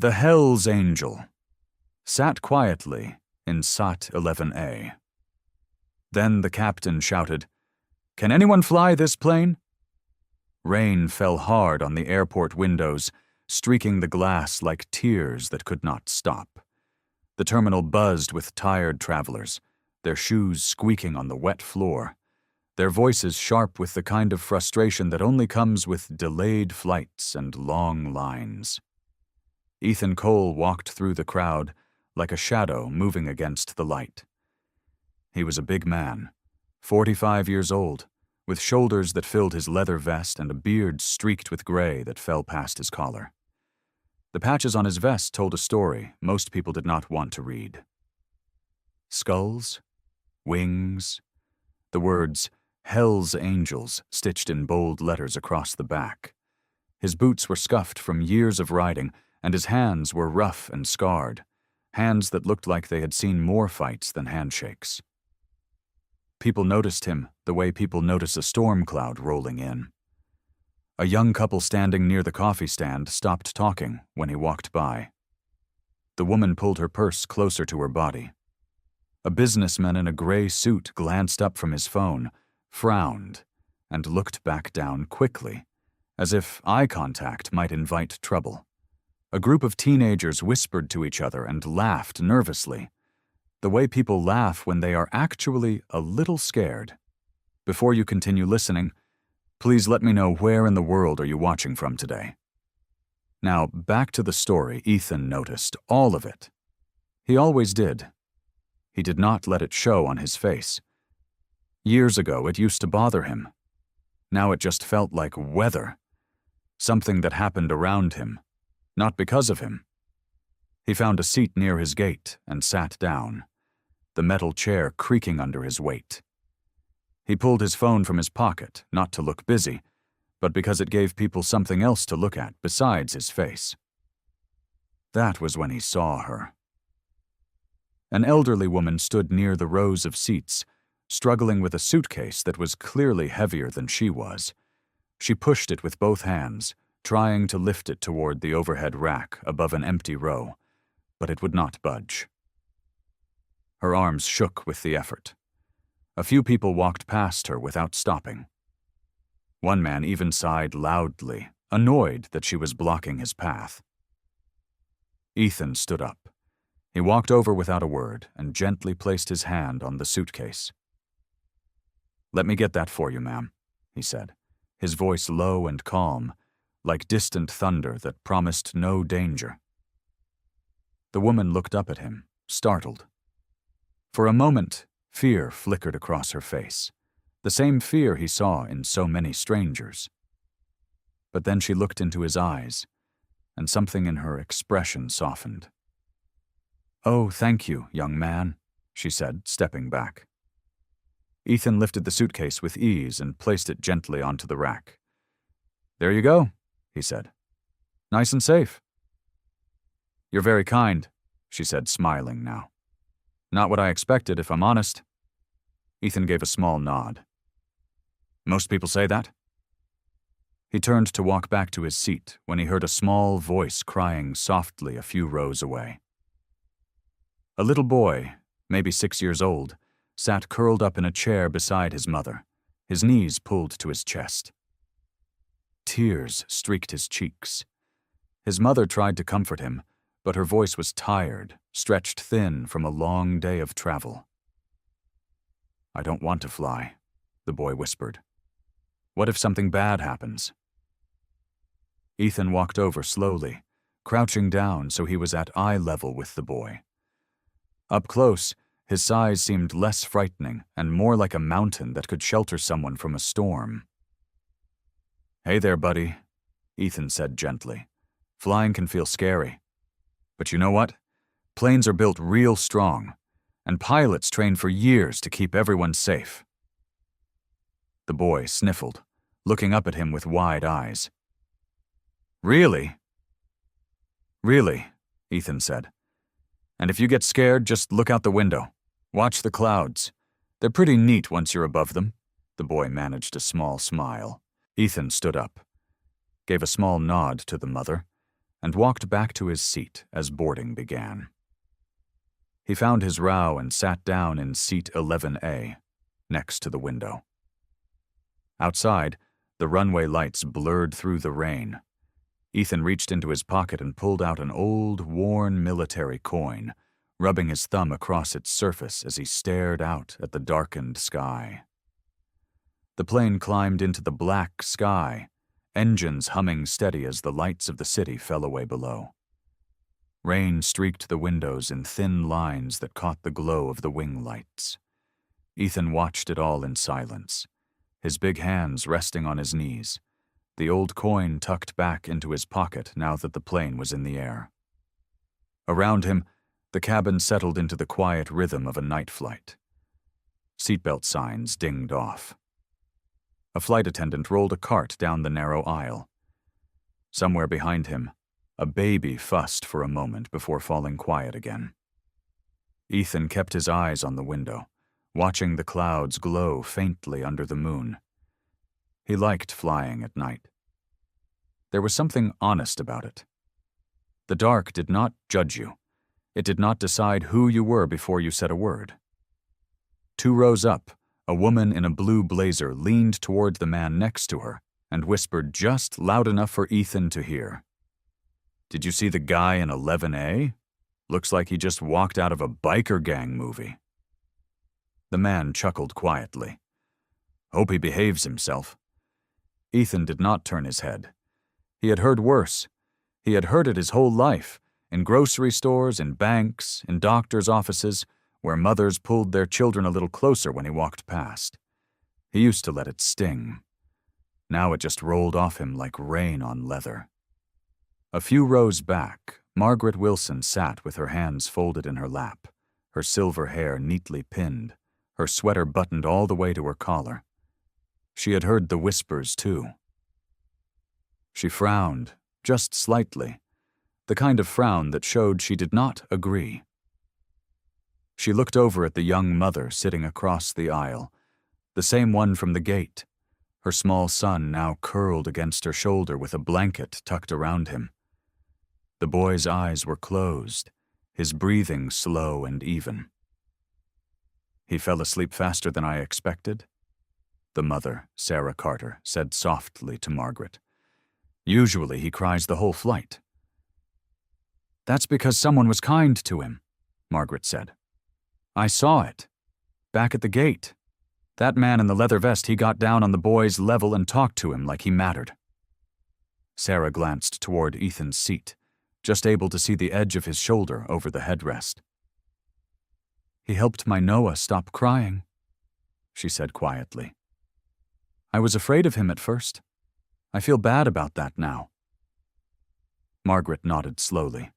The Hells Angel sat quietly in Sat 11A. Then the captain shouted, "Can anyone fly this plane?" Rain fell hard on the airport windows, streaking the glass like tears that could not stop. The terminal buzzed with tired travelers, their shoes squeaking on the wet floor, their voices sharp with the kind of frustration that only comes with delayed flights and long lines. Ethan Cole walked through the crowd like a shadow moving against the light. He was a big man, 45 years old, with shoulders that filled his leather vest and a beard streaked with gray that fell past his collar. The patches on his vest told a story most people did not want to read. Skulls, wings, the words Hell's Angels stitched in bold letters across the back. His boots were scuffed from years of riding, and his hands were rough and scarred, hands that looked like they had seen more fights than handshakes. People noticed him the way people notice a storm cloud rolling in. A young couple standing near the coffee stand stopped talking when he walked by. The woman pulled her purse closer to her body. A businessman in a gray suit glanced up from his phone, frowned, and looked back down quickly, as if eye contact might invite trouble. A group of teenagers whispered to each other and laughed nervously, the way people laugh when they are actually a little scared. Before you continue listening, please let me know where in the world are you watching from today. Now, back to the story. Ethan noticed all of it. He always did. He did not let it show on his face. Years ago, it used to bother him. Now it just felt like weather, something that happened around him, not because of him. He found a seat near his gate and sat down, the metal chair creaking under his weight. He pulled his phone from his pocket, not to look busy, but because it gave people something else to look at besides his face. That was when he saw her. An elderly woman stood near the rows of seats, struggling with a suitcase that was clearly heavier than she was. She pushed it with both hands, trying to lift it toward the overhead rack above an empty row, but it would not budge. Her arms shook with the effort. A few people walked past her without stopping. One man even sighed loudly, annoyed that she was blocking his path. Ethan stood up. He walked over without a word and gently placed his hand on the suitcase. "Let me get that for you, ma'am," he said, his voice low and calm, like distant thunder that promised no danger. The woman looked up at him, startled. For a moment, fear flickered across her face, the same fear he saw in so many strangers. But then she looked into his eyes, and something in her expression softened. "Oh, thank you, young man," she said, stepping back. Ethan lifted the suitcase with ease and placed it gently onto the rack. "There you go," he said. "Nice and safe." "You're very kind," she said, smiling now. "Not what I expected, if I'm honest." Ethan gave a small nod. "Most people say that?" He turned to walk back to his seat when he heard a small voice crying softly a few rows away. A little boy, maybe 6 years old, sat curled up in a chair beside his mother, his knees pulled to his chest. Tears streaked his cheeks. His mother tried to comfort him, but her voice was tired, stretched thin from a long day of travel. "I don't want to fly," the boy whispered. "What if something bad happens?" Ethan walked over slowly, crouching down so he was at eye level with the boy. Up close, his size seemed less frightening and more like a mountain that could shelter someone from a storm. "Hey there, buddy," Ethan said gently. "Flying can feel scary. But you know what? Planes are built real strong, and pilots train for years to keep everyone safe." The boy sniffled, looking up at him with wide eyes. "Really?" "Really," Ethan said. "And if you get scared, just look out the window. Watch the clouds. They're pretty neat once you're above them." The boy managed a small smile. Ethan stood up, gave a small nod to the mother, and walked back to his seat as boarding began. He found his row and sat down in seat 11A, next to the window. Outside, the runway lights blurred through the rain. Ethan reached into his pocket and pulled out an old, worn military coin, rubbing his thumb across its surface as he stared out at the darkened sky. The plane climbed into the black sky, engines humming steady as the lights of the city fell away below. Rain streaked the windows in thin lines that caught the glow of the wing lights. Ethan watched it all in silence, his big hands resting on his knees, the old coin tucked back into his pocket now that the plane was in the air. Around him, the cabin settled into the quiet rhythm of a night flight. Seatbelt signs dinged off. A flight attendant rolled a cart down the narrow aisle. Somewhere behind him, a baby fussed for a moment before falling quiet again. Ethan kept his eyes on the window, watching the clouds glow faintly under the moon. He liked flying at night. There was something honest about it. The dark did not judge you. It did not decide who you were before you said a word. 2 rows up, a woman in a blue blazer leaned toward the man next to her and whispered just loud enough for Ethan to hear. "Did you see the guy in 11A? Looks like he just walked out of a biker gang movie." The man chuckled quietly. "Hope he behaves himself." Ethan did not turn his head. He had heard worse. He had heard it his whole life, in grocery stores, in banks, in doctors' offices, where mothers pulled their children a little closer when he walked past. He used to let it sting. Now it just rolled off him like rain on leather. A few rows back, Margaret Wilson sat with her hands folded in her lap, her silver hair neatly pinned, her sweater buttoned all the way to her collar. She had heard the whispers, too. She frowned, just slightly, the kind of frown that showed she did not agree. She looked over at the young mother sitting across the aisle, the same one from the gate, her small son now curled against her shoulder with a blanket tucked around him. The boy's eyes were closed, his breathing slow and even. "He fell asleep faster than I expected," the mother, Sarah Carter, said softly to Margaret. "Usually he cries the whole flight." "That's because someone was kind to him," Margaret said. "I saw it. Back at the gate. That man in the leather vest, he got down on the boy's level and talked to him like he mattered." Sarah glanced toward Ethan's seat, just able to see the edge of his shoulder over the headrest. "He helped my Noah stop crying," she said quietly. "I was afraid of him at first. I feel bad about that now." Margaret nodded slowly.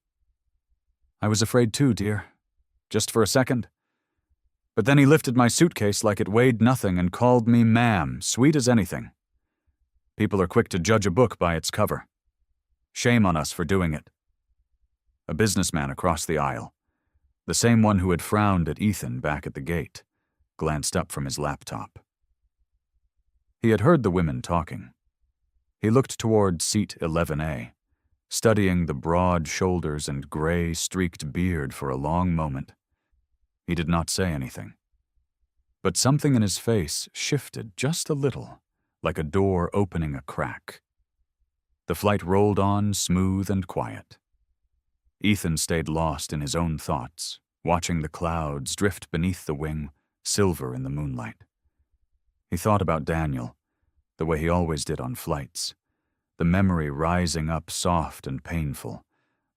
"I was afraid too, dear. Just for a second. But then he lifted my suitcase like it weighed nothing and called me ma'am, sweet as anything. People are quick to judge a book by its cover. Shame on us for doing it." A businessman across the aisle, the same one who had frowned at Ethan back at the gate, glanced up from his laptop. He had heard the women talking. He looked toward seat 11A, studying the broad shoulders and gray, streaked beard for a long moment. He did not say anything. But something in his face shifted just a little, like a door opening a crack. The flight rolled on smooth and quiet. Ethan stayed lost in his own thoughts, watching the clouds drift beneath the wing, silver in the moonlight. He thought about Daniel, the way he always did on flights, the memory rising up soft and painful,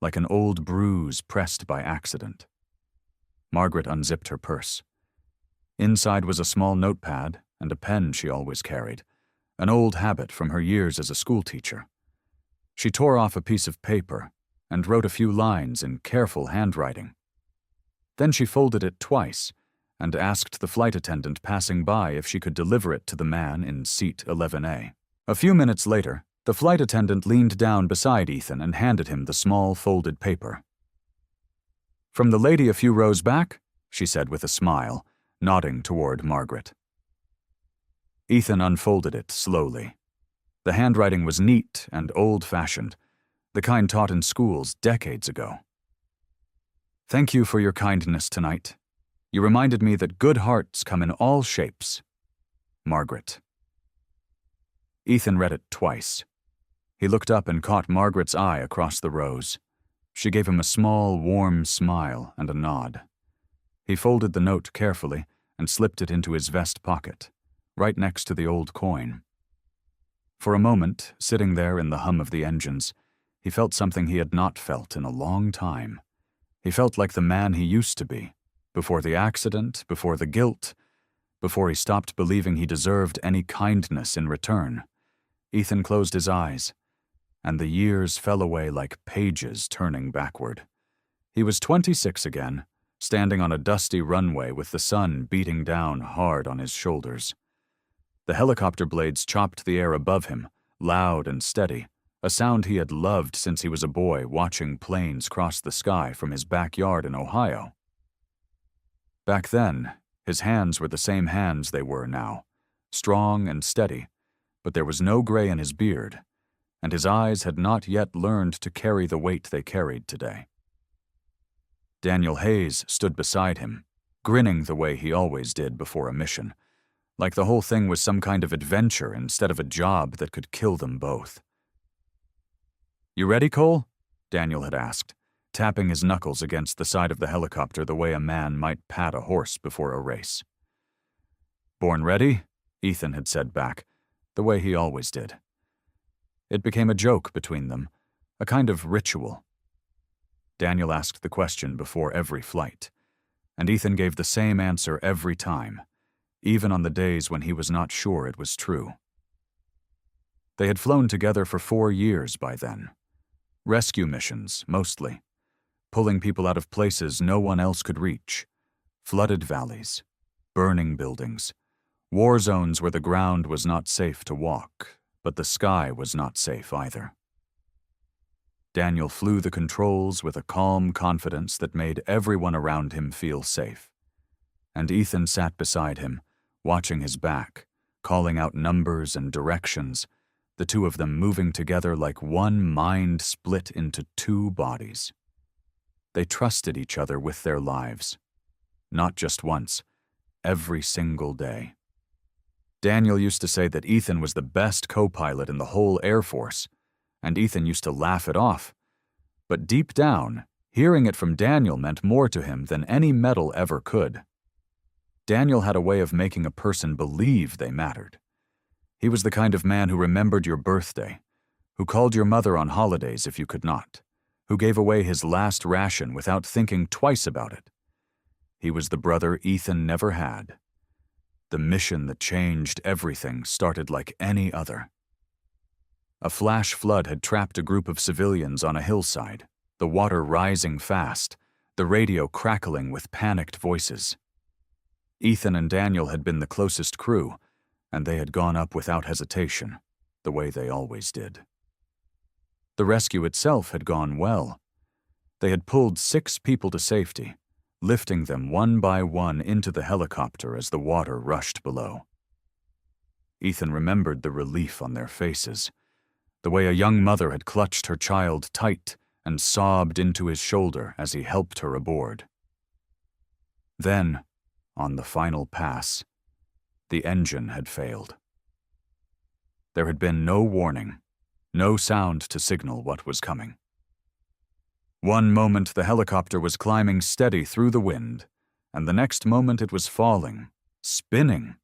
like an old bruise pressed by accident. Margaret unzipped her purse. Inside was a small notepad and a pen she always carried, an old habit from her years as a schoolteacher. She tore off a piece of paper and wrote a few lines in careful handwriting. Then she folded it twice and asked the flight attendant passing by if she could deliver it to the man in seat 11A. A few minutes later, the flight attendant leaned down beside Ethan and handed him the small folded paper. "From the lady a few rows back," she said with a smile, nodding toward Margaret. Ethan unfolded it slowly. The handwriting was neat and old-fashioned, the kind taught in schools decades ago. Thank you for your kindness tonight. You reminded me that good hearts come in all shapes. Margaret. Ethan read it twice. He looked up and caught Margaret's eye across the rows. She gave him a small, warm smile and a nod. He folded the note carefully and slipped it into his vest pocket, right next to the old coin. For a moment, sitting there in the hum of the engines, he felt something he had not felt in a long time. He felt like the man he used to be, before the accident, before the guilt, before he stopped believing he deserved any kindness in return. Ethan closed his eyes, and the years fell away like pages turning backward. He was 26 again, standing on a dusty runway with the sun beating down hard on his shoulders. The helicopter blades chopped the air above him, loud and steady, a sound he had loved since he was a boy watching planes cross the sky from his backyard in Ohio. Back then, his hands were the same hands they were now, strong and steady, but there was no gray in his beard, and his eyes had not yet learned to carry the weight they carried today. Daniel Hayes stood beside him, grinning the way he always did before a mission, like the whole thing was some kind of adventure instead of a job that could kill them both. "You ready, Cole?" Daniel had asked, tapping his knuckles against the side of the helicopter the way a man might pat a horse before a race. "Born ready?" Ethan had said back, the way he always did. It became a joke between them, a kind of ritual. Daniel asked the question before every flight, and Ethan gave the same answer every time, even on the days when he was not sure it was true. They had flown together for 4 years by then. Rescue missions, mostly, pulling people out of places no one else could reach, flooded valleys, burning buildings, war zones where the ground was not safe to walk, but the sky was not safe either. Daniel flew the controls with a calm confidence that made everyone around him feel safe, and Ethan sat beside him, watching his back, calling out numbers and directions, the two of them moving together like one mind split into 2 bodies. They trusted each other with their lives, not just once, every single day. Daniel used to say that Ethan was the best co-pilot in the whole Air Force, and Ethan used to laugh it off. But deep down, hearing it from Daniel meant more to him than any medal ever could. Daniel had a way of making a person believe they mattered. He was the kind of man who remembered your birthday, who called your mother on holidays if you could not, who gave away his last ration without thinking twice about it. He was the brother Ethan never had. The mission that changed everything started like any other. A flash flood had trapped a group of civilians on a hillside, the water rising fast, the radio crackling with panicked voices. Ethan and Daniel had been the closest crew, and they had gone up without hesitation, the way they always did. The rescue itself had gone well. They had pulled 6 people to safety, lifting them one by one into the helicopter as the water rushed below. Ethan remembered the relief on their faces, the way a young mother had clutched her child tight and sobbed into his shoulder as he helped her aboard. Then, on the final pass, the engine had failed. There had been no warning, no sound to signal what was coming. One moment the helicopter was climbing steady through the wind, and the next moment it was falling, spinning,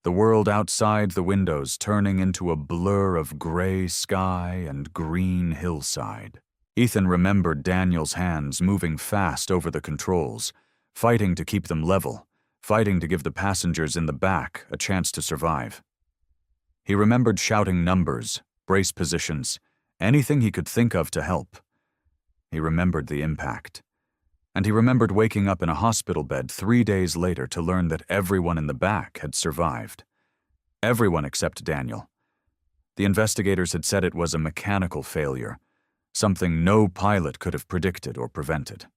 the world outside the windows turning into a blur of gray sky and green hillside. Ethan remembered Daniel's hands moving fast over the controls, fighting to keep them level, fighting to give the passengers in the back a chance to survive. He remembered shouting numbers, brace positions, anything he could think of to help. He remembered the impact. And he remembered waking up in a hospital bed 3 days later to learn that everyone in the back had survived. Everyone except Daniel. The investigators had said it was a mechanical failure, something no pilot could have predicted or prevented.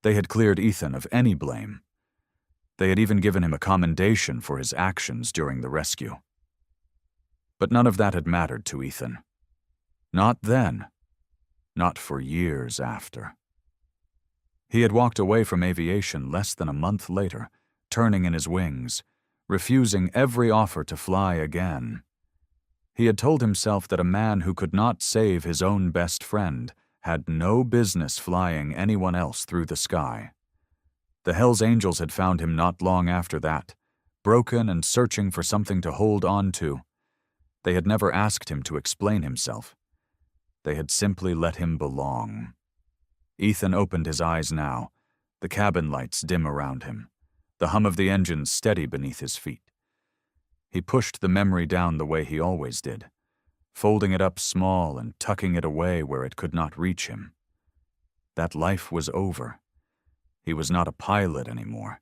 They had cleared Ethan of any blame. They had even given him a commendation for his actions during the rescue. But none of that had mattered to Ethan. Not then. not for years after. He had walked away from aviation less than a month later, turning in his wings, refusing every offer to fly again. He had told himself that a man who could not save his own best friend had no business flying anyone else through the sky. The Hells Angels had found him not long after that, broken and searching for something to hold on to. They had never asked him to explain himself. They had simply let him belong. Ethan opened his eyes now, the cabin lights dim around him, the hum of the engines steady beneath his feet. He pushed the memory down the way he always did, folding it up small and tucking it away where it could not reach him. That life was over. He was not a pilot anymore.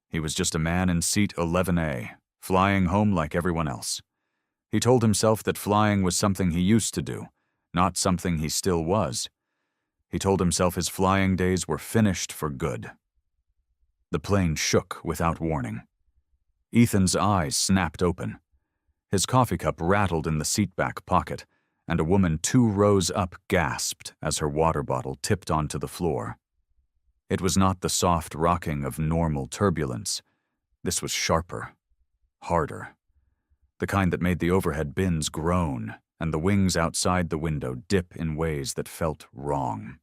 He was just a man in seat 11A, flying home like everyone else. He told himself that flying was something he used to do, not something he still was. He told himself his flying days were finished for good. The plane shook without warning. Ethan's eyes snapped open. His coffee cup rattled in the seatback pocket, and a woman 2 rows up gasped as her water bottle tipped onto the floor. It was not the soft rocking of normal turbulence. This was sharper, harder, the kind that made the overhead bins groan and the wings outside the window dip in ways that felt wrong.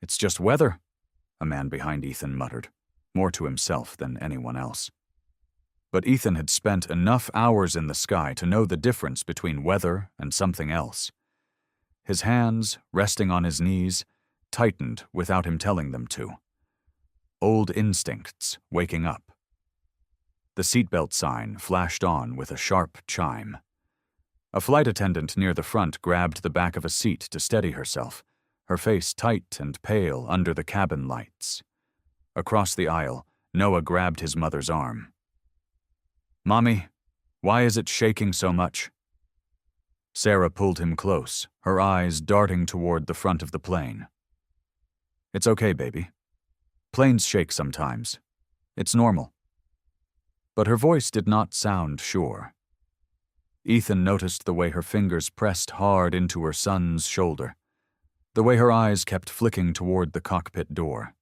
"It's just weather," a man behind Ethan muttered, more to himself than anyone else. But Ethan had spent enough hours in the sky to know the difference between weather and something else. His hands, resting on his knees, tightened without him telling them to. Old instincts waking up. The seatbelt sign flashed on with a sharp chime. A flight attendant near the front grabbed the back of a seat to steady herself, her face tight and pale under the cabin lights. Across the aisle, Noah grabbed his mother's arm. "Mommy, why is it shaking so much?" Sarah pulled him close, her eyes darting toward the front of the plane. "It's okay, baby. Planes shake sometimes. It's normal." But her voice did not sound sure. Ethan noticed the way her fingers pressed hard into her son's shoulder, the way her eyes kept flicking toward the cockpit door.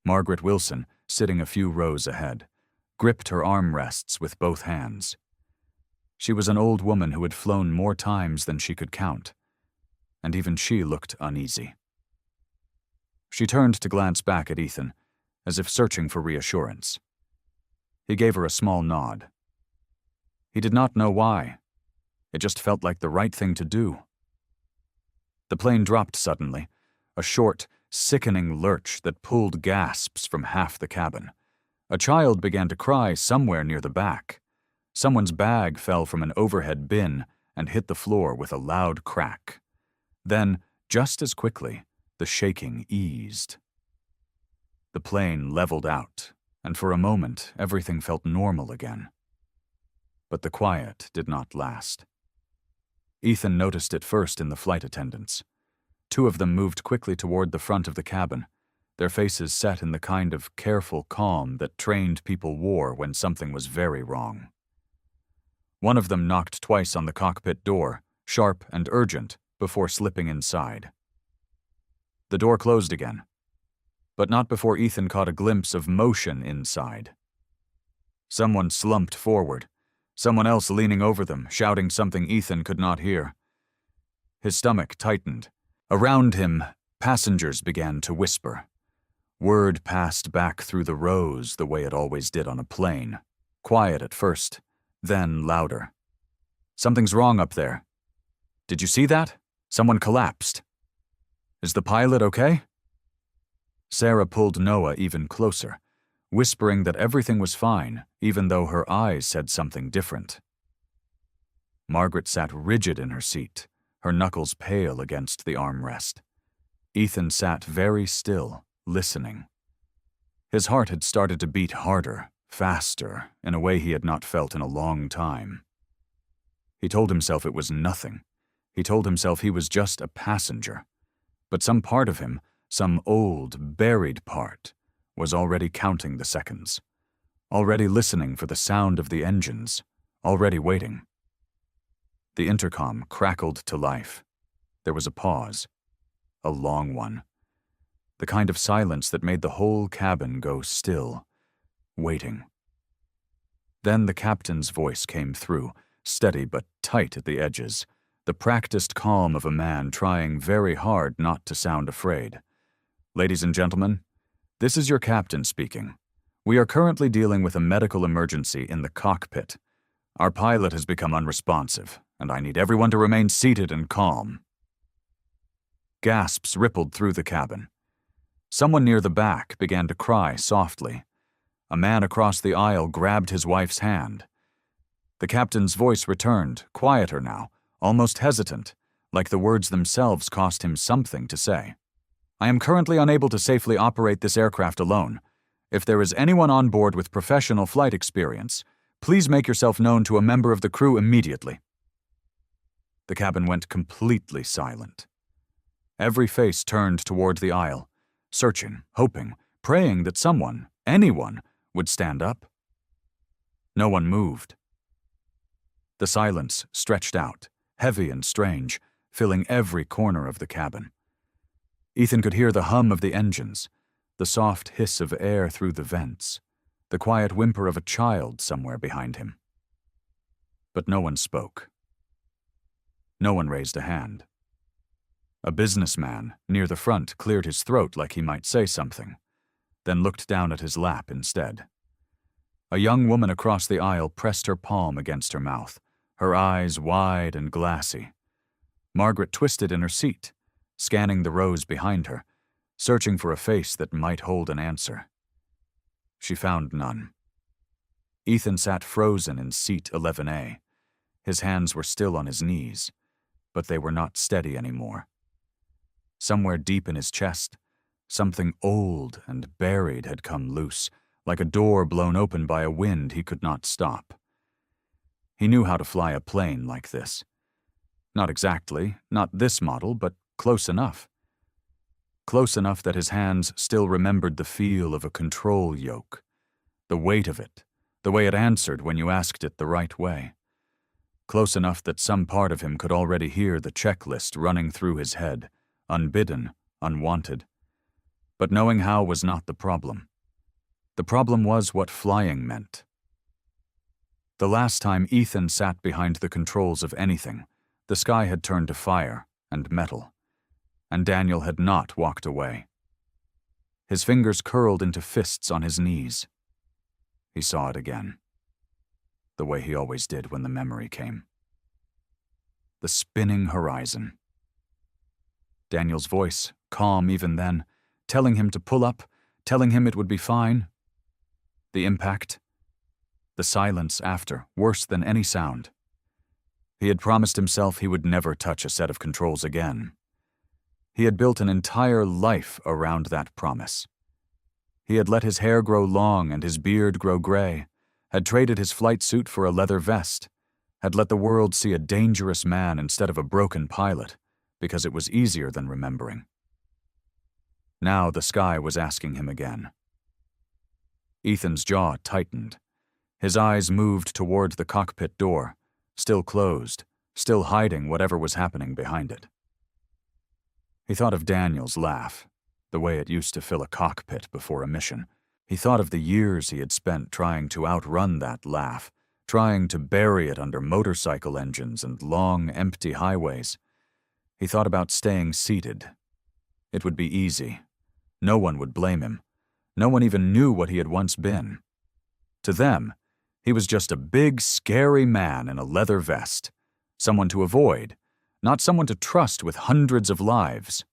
Margaret Wilson, sitting a few rows ahead, gripped her armrests with both hands. She was an old woman who had flown more times than she could count, and even she looked uneasy. She turned to glance back at Ethan, as if searching for reassurance. He gave her a small nod. He did not know why. It just felt like the right thing to do. The plane dropped suddenly, a short, sickening lurch that pulled gasps from half the cabin. A child began to cry somewhere near the back. Someone's bag fell from an overhead bin and hit the floor with a loud crack. Then, just as quickly, the shaking eased. The plane leveled out, and for a moment everything felt normal again. But the quiet did not last. Ethan noticed it first in the flight attendants. 2 of them moved quickly toward the front of the cabin, their faces set in the kind of careful calm that trained people wore when something was very wrong. One of them knocked twice on the cockpit door, sharp and urgent, before slipping inside. The door closed again, but not before Ethan caught a glimpse of motion inside. Someone slumped forward, someone else leaning over them, shouting something Ethan could not hear. His stomach tightened. Around him, passengers began to whisper. Word passed back through the rows the way it always did on a plane. Quiet at first, then louder. "Something's wrong up there. Did you see that? Someone collapsed. Is the pilot okay?" Sarah pulled Noah even closer, whispering that everything was fine, even though her eyes said something different. Margaret sat rigid in her seat, her knuckles pale against the armrest. Ethan sat very still, listening. His heart had started to beat harder, faster, in a way he had not felt in a long time. He told himself it was nothing. He told himself he was just a passenger. But some part of him, some old, buried part, was already counting the seconds, already listening for the sound of the engines, already waiting. The intercom crackled to life. There was a pause, a long one, the kind of silence that made the whole cabin go still, waiting. Then the captain's voice came through, steady but tight at the edges, the practiced calm of a man trying very hard not to sound afraid. "Ladies and gentlemen, this is your captain speaking. We are currently dealing with a medical emergency in the cockpit. Our pilot has become unresponsive, and I need everyone to remain seated and calm." Gasps rippled through the cabin. Someone near the back began to cry softly. A man across the aisle grabbed his wife's hand. The captain's voice returned, quieter now, almost hesitant, like the words themselves cost him something to say. "I am currently unable to safely operate this aircraft alone. If there is anyone on board with professional flight experience, please make yourself known to a member of the crew immediately." The cabin went completely silent. Every face turned toward the aisle, searching, hoping, praying that someone, anyone, would stand up. No one moved. The silence stretched out, heavy and strange, filling every corner of the cabin. Ethan could hear the hum of the engines, the soft hiss of air through the vents, the quiet whimper of a child somewhere behind him. But no one spoke. No one raised a hand. A businessman near the front cleared his throat like he might say something, then looked down at his lap instead. A young woman across the aisle pressed her palm against her mouth, her eyes wide and glassy. Margaret twisted in her seat, scanning the rows behind her, searching for a face that might hold an answer. She found none. Ethan sat frozen in seat 11A. His hands were still on his knees, but they were not steady anymore. Somewhere deep in his chest, something old and buried had come loose, like a door blown open by a wind he could not stop. He knew how to fly a plane like this. Not exactly, not this model, but close enough. Close enough that his hands still remembered the feel of a control yoke, the weight of it, the way it answered when you asked it the right way. Close enough that some part of him could already hear the checklist running through his head, unbidden, unwanted. But knowing how was not the problem. The problem was what flying meant. The last time Ethan sat behind the controls of anything, the sky had turned to fire and metal, and Daniel had not walked away. His fingers curled into fists on his knees. He saw it again, the way he always did when the memory came. The spinning horizon. Daniel's voice, calm even then, telling him to pull up, telling him it would be fine. The impact. The silence after, worse than any sound. He had promised himself he would never touch a set of controls again. He had built an entire life around that promise. He had let his hair grow long and his beard grow gray, had traded his flight suit for a leather vest, had let the world see a dangerous man instead of a broken pilot, because it was easier than remembering. Now the sky was asking him again. Ethan's jaw tightened. His eyes moved toward the cockpit door, still closed, still hiding whatever was happening behind it. He thought of Daniel's laugh, the way it used to fill a cockpit before a mission. He thought of the years he had spent trying to outrun that laugh, trying to bury it under motorcycle engines and long, empty highways. He thought about staying seated. It would be easy. No one would blame him. No one even knew what he had once been. To them, he was just a big, scary man in a leather vest. Someone to avoid, not someone to trust with hundreds of lives.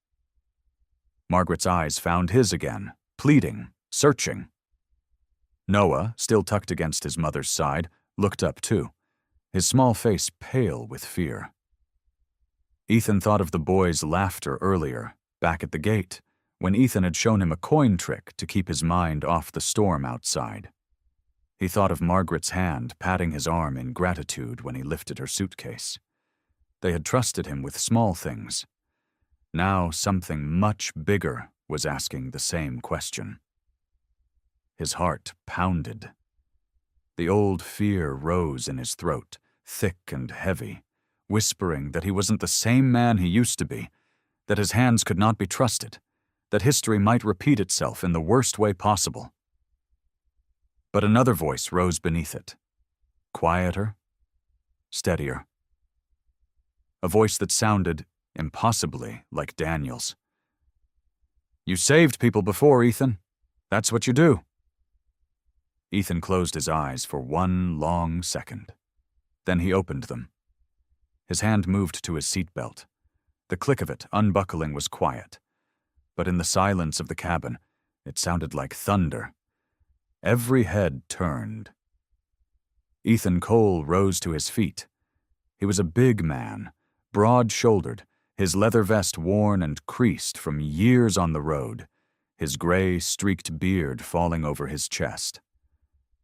Margaret's eyes found his again, pleading, searching. Noah, still tucked against his mother's side, looked up too, his small face pale with fear. Ethan thought of the boy's laughter earlier, back at the gate, when Ethan had shown him a coin trick to keep his mind off the storm outside. He thought of Margaret's hand patting his arm in gratitude when he lifted her suitcase. They had trusted him with small things. Now something much bigger was asking the same question. His heart pounded. The old fear rose in his throat, thick and heavy, whispering that he wasn't the same man he used to be, that his hands could not be trusted, that history might repeat itself in the worst way possible. But another voice rose beneath it, quieter, steadier. A voice that sounded impossibly like Daniel's. "You saved people before, Ethan. That's what you do." Ethan closed his eyes for one long second. Then he opened them. His hand moved to his seatbelt. The click of it unbuckling was quiet, but in the silence of the cabin, it sounded like thunder. Every head turned. Ethan Cole rose to his feet. He was a big man, broad-shouldered, his leather vest worn and creased from years on the road, his gray, streaked beard falling over his chest.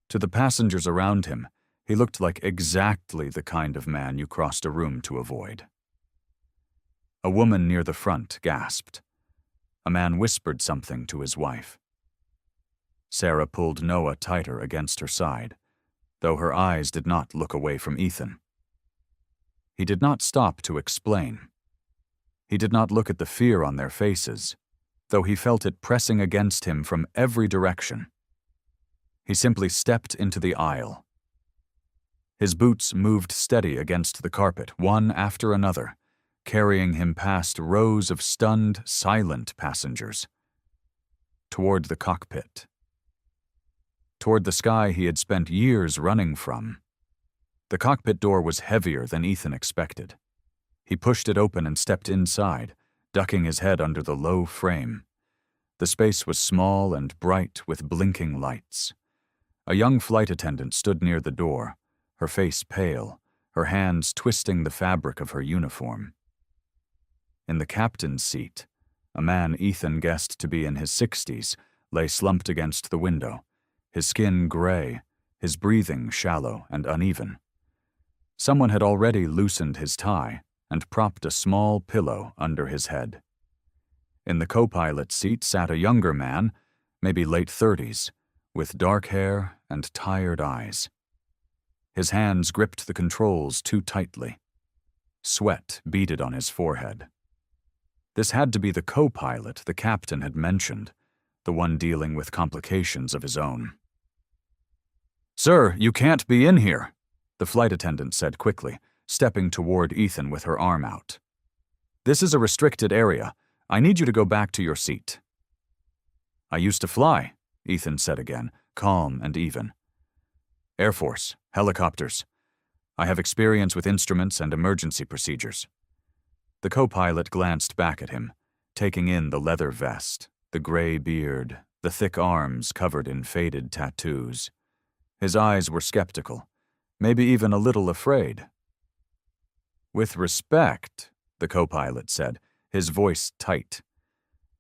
To the passengers around him, he looked like exactly the kind of man you crossed a room to avoid. A woman near the front gasped. A man whispered something to his wife. Sarah pulled Noah tighter against her side, though her eyes did not look away from Ethan. He did not stop to explain. He did not look at the fear on their faces, though he felt it pressing against him from every direction. He simply stepped into the aisle. His boots moved steady against the carpet, one after another, carrying him past rows of stunned, silent passengers. Toward the cockpit. Toward the sky he had spent years running from. The cockpit door was heavier than Ethan expected. He pushed it open and stepped inside, ducking his head under the low frame. The space was small and bright with blinking lights. A young flight attendant stood near the door, her face pale, her hands twisting the fabric of her uniform. In the captain's seat, a man Ethan guessed to be in his 60s lay slumped against the window, his skin gray, his breathing shallow and uneven. Someone had already loosened his tie and propped a small pillow under his head. In the co-pilot seat sat a younger man, maybe late 30s, with dark hair and tired eyes. His hands gripped the controls too tightly. Sweat beaded on his forehead. This had to be the co-pilot the captain had mentioned, the one dealing with complications of his own. "Sir, you can't be in here," the flight attendant said quickly, stepping toward Ethan with her arm out. "This is a restricted area. I need you to go back to your seat." "I used to fly," Ethan said again, calm and even. "Air Force, helicopters. I have experience with instruments and emergency procedures." The co-pilot glanced back at him, taking in the leather vest, the gray beard, the thick arms covered in faded tattoos. His eyes were skeptical, maybe even a little afraid. "With respect," the co-pilot said, his voice tight.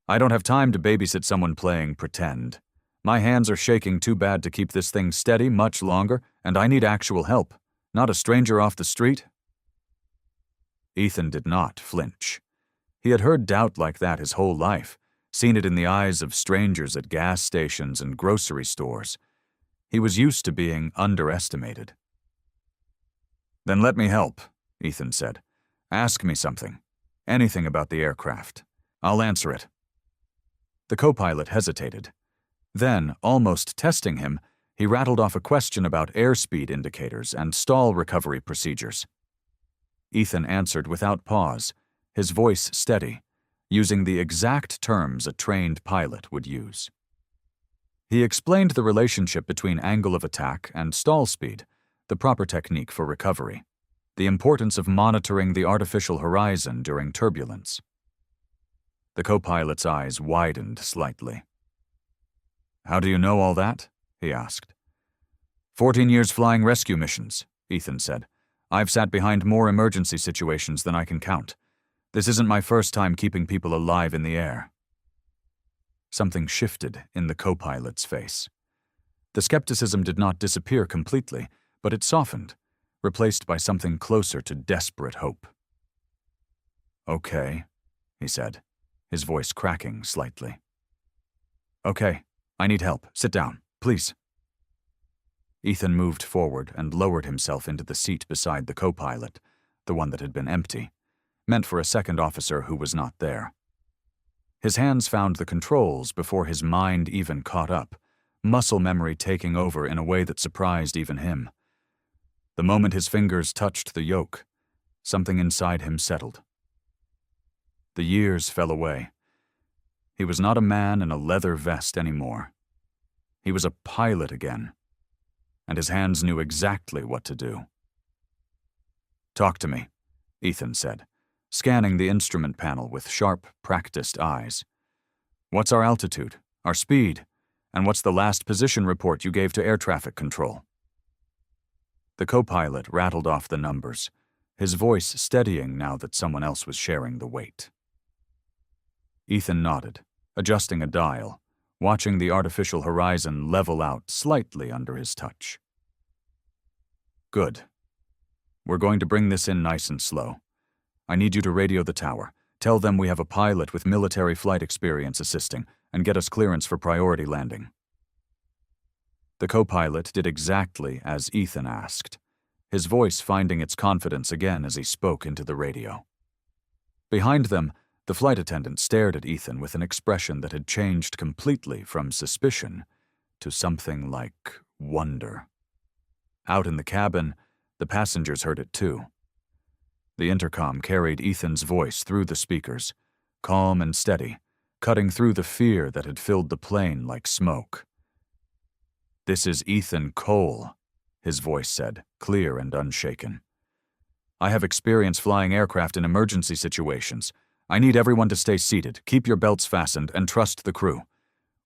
"I don't have time to babysit someone playing pretend. My hands are shaking too bad to keep this thing steady much longer, and I need actual help, not a stranger off the street." Ethan did not flinch. He had heard doubt like that his whole life, seen it in the eyes of strangers at gas stations and grocery stores. He was used to being underestimated. "Then let me help," Ethan said. "Ask me something. Anything about the aircraft. I'll answer it." The co-pilot hesitated. Then, almost testing him, he rattled off a question about airspeed indicators and stall recovery procedures. Ethan answered without pause, his voice steady, using the exact terms a trained pilot would use. He explained the relationship between angle of attack and stall speed, the proper technique for recovery, the importance of monitoring the artificial horizon during turbulence. The co-pilot's eyes widened slightly. "How do you know all that?" he asked. 14 years flying rescue missions," Ethan said. "I've sat behind more emergency situations than I can count. This isn't my first time keeping people alive in the air." Something shifted in the co-pilot's face. The skepticism did not disappear completely, but it softened, replaced by something closer to desperate hope. "Okay," he said, his voice cracking slightly. "Okay, I need help. Sit down, please." Ethan moved forward and lowered himself into the seat beside the co-pilot, the one that had been empty, meant for a second officer who was not there. His hands found the controls before his mind even caught up, muscle memory taking over in a way that surprised even him. The moment his fingers touched the yoke, something inside him settled. The years fell away. He was not a man in a leather vest anymore. He was a pilot again, and his hands knew exactly what to do. "Talk to me," Ethan said, scanning the instrument panel with sharp, practiced eyes. "What's our altitude, our speed, and what's the last position report you gave to air traffic control?" The co-pilot rattled off the numbers, his voice steadying now that someone else was sharing the weight. Ethan nodded, adjusting a dial, watching the artificial horizon level out slightly under his touch. "Good. We're going to bring this in nice and slow. I need you to radio the tower, tell them we have a pilot with military flight experience assisting, and get us clearance for priority landing." The co-pilot did exactly as Ethan asked, his voice finding its confidence again as he spoke into the radio. Behind them, the flight attendant stared at Ethan with an expression that had changed completely from suspicion to something like wonder. Out in the cabin, the passengers heard it too. The intercom carried Ethan's voice through the speakers, calm and steady, cutting through the fear that had filled the plane like smoke. "This is Ethan Cole," his voice said, clear and unshaken. "I have experience flying aircraft in emergency situations. I need everyone to stay seated, keep your belts fastened, and trust the crew.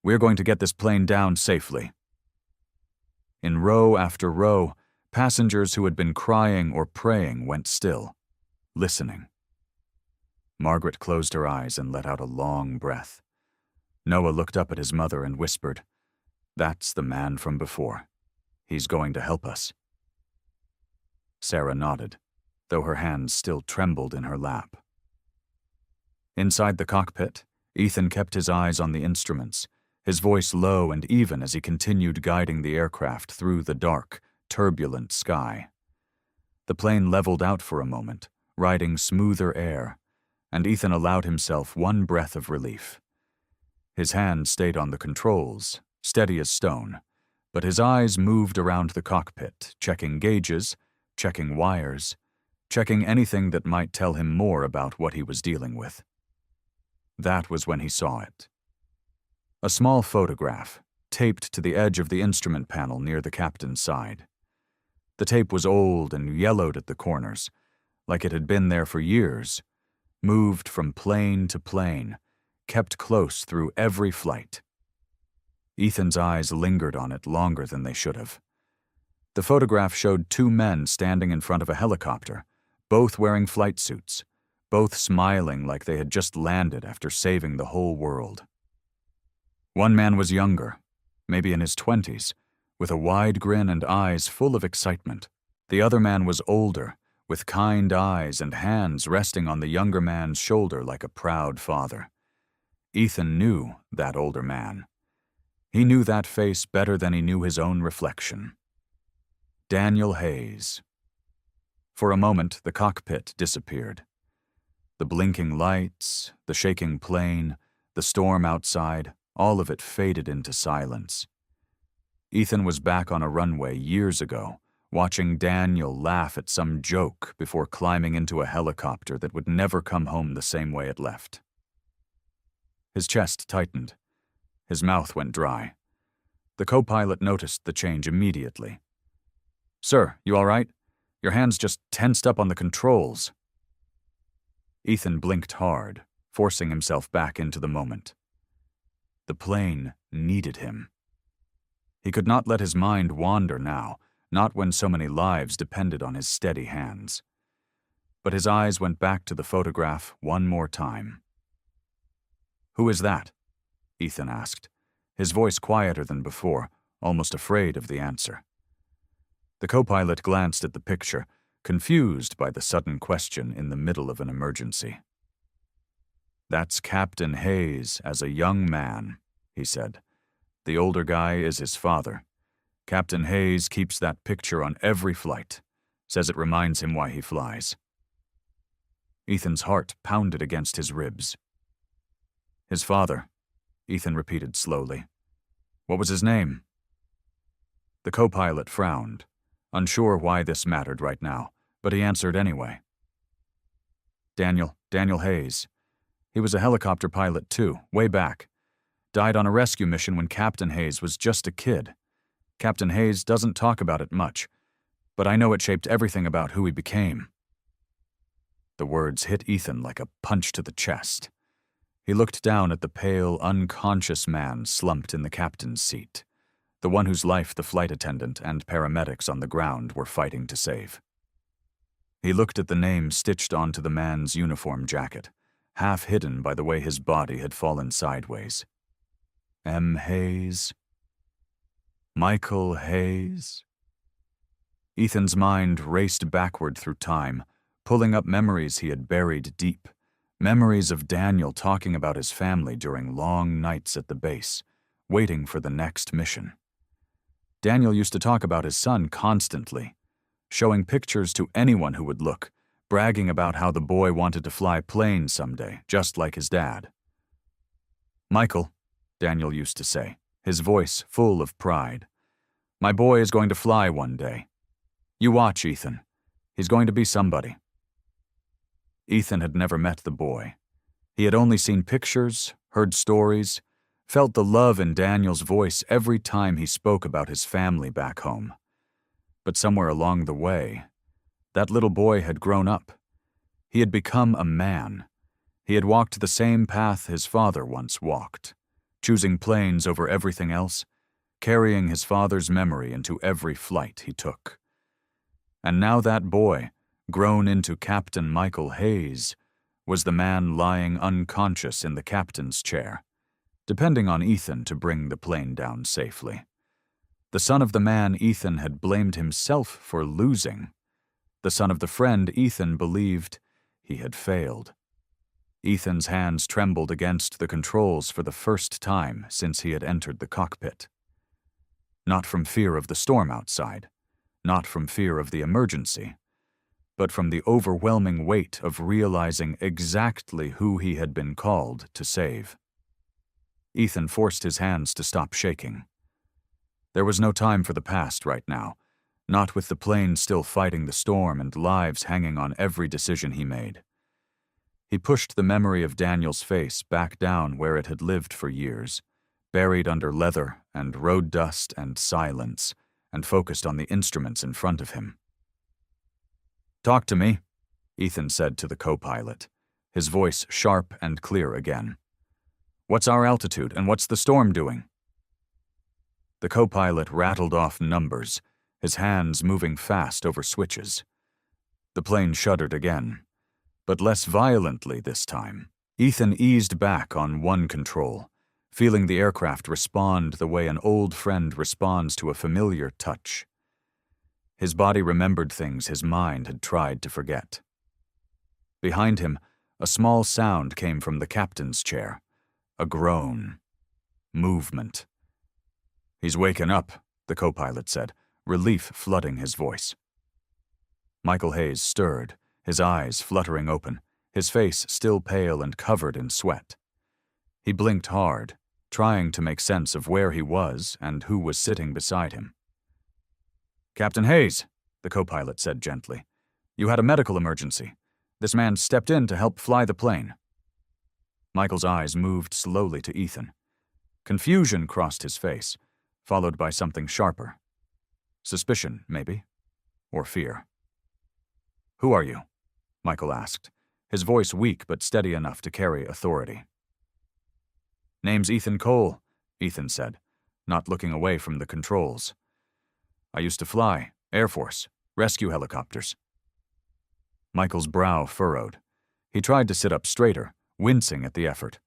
We're going to get this plane down safely." In row after row, passengers who had been crying or praying went still, listening. Margaret closed her eyes and let out a long breath. Noah looked up at his mother and whispered, "That's the man from before. He's going to help us." Sarah nodded, though her hands still trembled in her lap. Inside the cockpit, Ethan kept his eyes on the instruments, his voice low and even as he continued guiding the aircraft through the dark, turbulent sky. The plane leveled out for a moment, riding smoother air, and Ethan allowed himself one breath of relief. His hand stayed on the controls, steady as stone, but his eyes moved around the cockpit, checking gauges, checking wires, checking anything that might tell him more about what he was dealing with. That was when he saw it. A small photograph, taped to the edge of the instrument panel near the captain's side. The tape was old and yellowed at the corners, like it had been there for years, moved from plane to plane, kept close through every flight. Ethan's eyes lingered on it longer than they should have. The photograph showed two men standing in front of a helicopter, both wearing flight suits, both smiling like they had just landed after saving the whole world. One man was younger, maybe in his 20s, with a wide grin and eyes full of excitement. The other man was older, with kind eyes and hands resting on the younger man's shoulder like a proud father. Ethan knew that older man. He knew that face better than he knew his own reflection. Daniel Hayes. For a moment, the cockpit disappeared. The blinking lights, the shaking plane, the storm outside, all of it faded into silence. Ethan was back on a runway years ago, watching Daniel laugh at some joke before climbing into a helicopter that would never come home the same way it left. His chest tightened. His mouth went dry. The co-pilot noticed the change immediately. "Sir, you all right? Your hands just tensed up on the controls." Ethan blinked hard, forcing himself back into the moment. The plane needed him. He could not let his mind wander now, not when so many lives depended on his steady hands. But his eyes went back to the photograph one more time. "Who is that?" Ethan asked, his voice quieter than before, almost afraid of the answer. The co-pilot glanced at the picture, confused by the sudden question in the middle of an emergency. "That's Captain Hayes as a young man," he said. "The older guy is his father. Captain Hayes keeps that picture on every flight, says it reminds him why he flies." Ethan's heart pounded against his ribs. His father, Ethan repeated slowly. What was his name? The co-pilot frowned, unsure why this mattered right now, but he answered anyway. Daniel Hayes. He was a helicopter pilot too, way back. Died on a rescue mission when Captain Hayes was just a kid. Captain Hayes doesn't talk about it much, but I know it shaped everything about who he became. The words hit Ethan like a punch to the chest. He looked down at the pale, unconscious man slumped in the captain's seat, the one whose life the flight attendant and paramedics on the ground were fighting to save. He looked at the name stitched onto the man's uniform jacket, half hidden by the way his body had fallen sideways. M. Hayes. Michael Hayes. Ethan's mind raced backward through time, pulling up memories he had buried deep. Memories of Daniel talking about his family during long nights at the base, waiting for the next mission. Daniel used to talk about his son constantly, showing pictures to anyone who would look, bragging about how the boy wanted to fly planes someday, just like his dad. Michael, Daniel used to say, his voice full of pride. My boy is going to fly one day. You watch, Ethan. He's going to be somebody. Ethan had never met the boy. He had only seen pictures, heard stories, felt the love in Daniel's voice every time he spoke about his family back home. But somewhere along the way, that little boy had grown up. He had become a man. He had walked the same path his father once walked, choosing planes over everything else, carrying his father's memory into every flight he took. And now that boy, grown into Captain Michael Hayes, was the man lying unconscious in the captain's chair, depending on Ethan to bring the plane down safely. The son of the man Ethan had blamed himself for losing. The son of the friend Ethan believed he had failed. Ethan's hands trembled against the controls for the first time since he had entered the cockpit. Not from fear of the storm outside, not from fear of the emergency, but from the overwhelming weight of realizing exactly who he had been called to save. Ethan forced his hands to stop shaking. There was no time for the past right now, not with the plane still fighting the storm and lives hanging on every decision he made. He pushed the memory of Daniel's face back down where it had lived for years, buried under leather and road dust and silence, and focused on the instruments in front of him. Talk to me, Ethan said to the co-pilot, his voice sharp and clear again. What's our altitude and what's the storm doing? The co-pilot rattled off numbers, his hands moving fast over switches. The plane shuddered again, but less violently this time. Ethan eased back on one control, feeling the aircraft respond the way an old friend responds to a familiar touch. His body remembered things his mind had tried to forget. Behind him, a small sound came from the captain's chair. A groan. Movement. He's waken up, the co-pilot said, relief flooding his voice. Michael Hayes stirred, his eyes fluttering open, his face still pale and covered in sweat. He blinked hard, trying to make sense of where he was and who was sitting beside him. Captain Hayes, the co-pilot said gently, you had a medical emergency. This man stepped in to help fly the plane. Michael's eyes moved slowly to Ethan. Confusion crossed his face, followed by something sharper. Suspicion, maybe, or fear. Who are you? Michael asked, his voice weak but steady enough to carry authority. Name's Ethan Cole, Ethan said, not looking away from the controls. I used to fly, Air Force, rescue helicopters. Michael's brow furrowed. He tried to sit up straighter, wincing at the effort.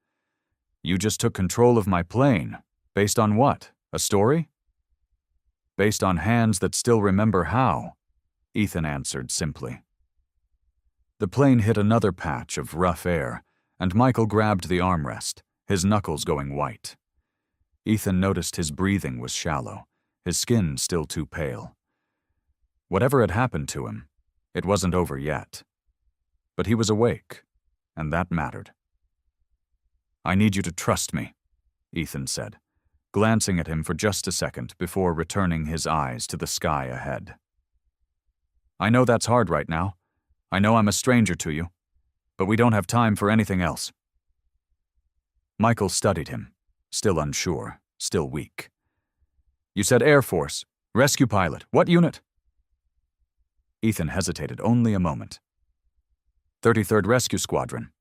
You just took control of my plane. Based on what? A story? Based on hands that still remember how, Ethan answered simply. The plane hit another patch of rough air, and Michael grabbed the armrest, his knuckles going white. Ethan noticed his breathing was shallow, his skin still too pale. Whatever had happened to him, it wasn't over yet. But he was awake, and that mattered. "I need you to trust me," Ethan said, glancing at him for just a second before returning his eyes to the sky ahead. "I know that's hard right now. I know I'm a stranger to you, but we don't have time for anything else." Michael studied him, still unsure, still weak. "You said Air Force, rescue pilot, what unit?" Ethan hesitated only a moment. 33rd Rescue Squadron.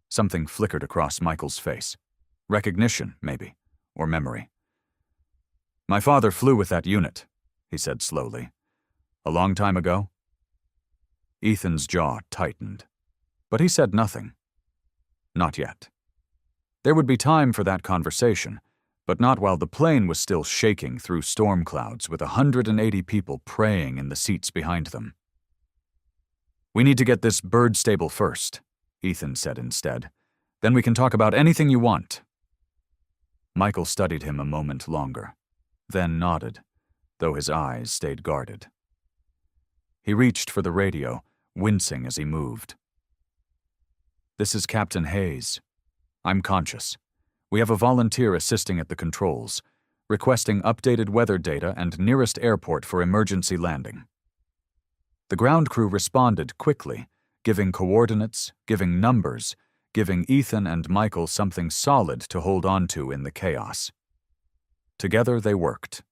Something flickered across Michael's face. Recognition, maybe, or memory. "My father flew with that unit," he said slowly. "A long time ago?" Ethan's jaw tightened, but he said nothing. Not yet. There would be time for that conversation, but not while the plane was still shaking through storm clouds with 180 people praying in the seats behind them. "We need to get this bird stable first," Ethan said instead. "Then we can talk about anything you want." Michael studied him a moment longer, then nodded, though his eyes stayed guarded. He reached for the radio, wincing as he moved. "This is Captain Hayes. I'm conscious. We have a volunteer assisting at the controls, requesting updated weather data and nearest airport for emergency landing." The ground crew responded quickly, giving coordinates, giving numbers, giving Ethan and Michael something solid to hold on to in the chaos. Together they worked.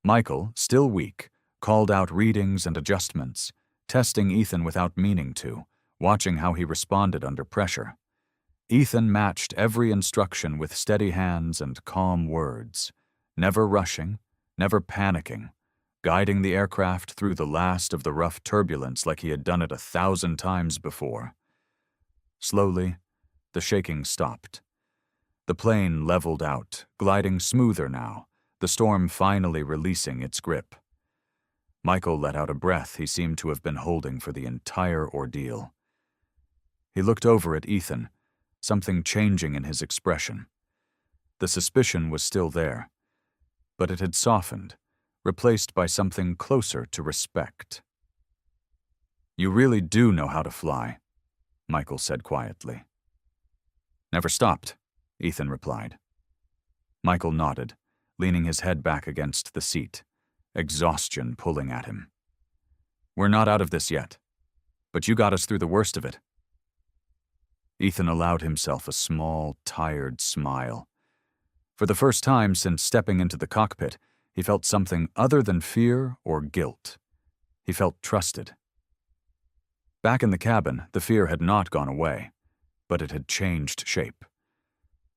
Michael, still weak, called out readings and adjustments, testing Ethan without meaning to, watching how he responded under pressure. Ethan matched every instruction with steady hands and calm words, never rushing, never panicking, guiding the aircraft through the last of the rough turbulence like he had done it 1,000 times before. Slowly, the shaking stopped. The plane leveled out, gliding smoother now, the storm finally releasing its grip. Michael let out a breath he seemed to have been holding for the entire ordeal. He looked over at Ethan, something changing in his expression. The suspicion was still there, but it had softened, replaced by something closer to respect. "You really do know how to fly," Michael said quietly. "Never stopped," Ethan replied. Michael nodded, leaning his head back against the seat, exhaustion pulling at him. "We're not out of this yet, but you got us through the worst of it." Ethan allowed himself a small, tired smile. For the first time since stepping into the cockpit, he felt something other than fear or guilt. He felt trusted. Back in the cabin, the fear had not gone away, but it had changed shape.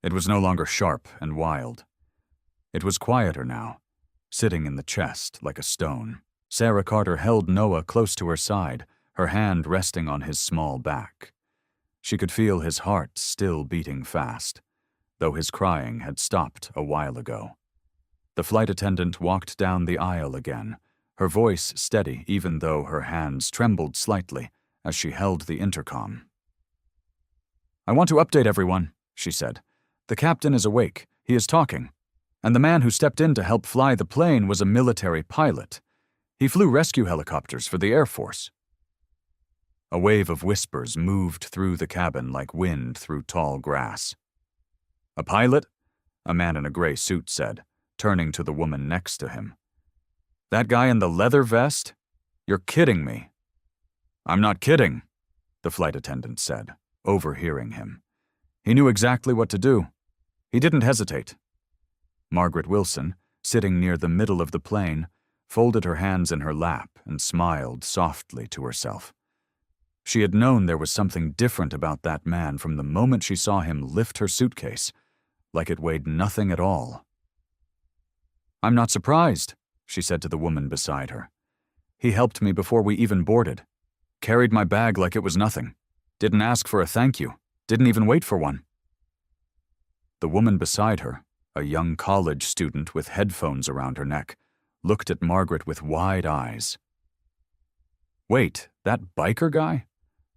It was no longer sharp and wild. It was quieter now, sitting in the chest like a stone. Sarah Carter held Noah close to her side, her hand resting on his small back. She could feel his heart still beating fast, though his crying had stopped a while ago. The flight attendant walked down the aisle again, her voice steady even though her hands trembled slightly as she held the intercom. "I want to update everyone," she said. "The captain is awake. He is talking. And the man who stepped in to help fly the plane was a military pilot. He flew rescue helicopters for the Air Force." A wave of whispers moved through the cabin like wind through tall grass. "A pilot?" a man in a gray suit said, turning to the woman next to him. "That guy in the leather vest? You're kidding me." "I'm not kidding," the flight attendant said, overhearing him. "He knew exactly what to do. He didn't hesitate." Margaret Wilson, sitting near the middle of the plane, folded her hands in her lap and smiled softly to herself. She had known there was something different about that man from the moment she saw him lift her suitcase, like it weighed nothing at all. "I'm not surprised," she said to the woman beside her. "He helped me before we even boarded. Carried my bag like it was nothing. Didn't ask for a thank you. Didn't even wait for one." The woman beside her, a young college student with headphones around her neck, looked at Margaret with wide eyes. "Wait, that biker guy?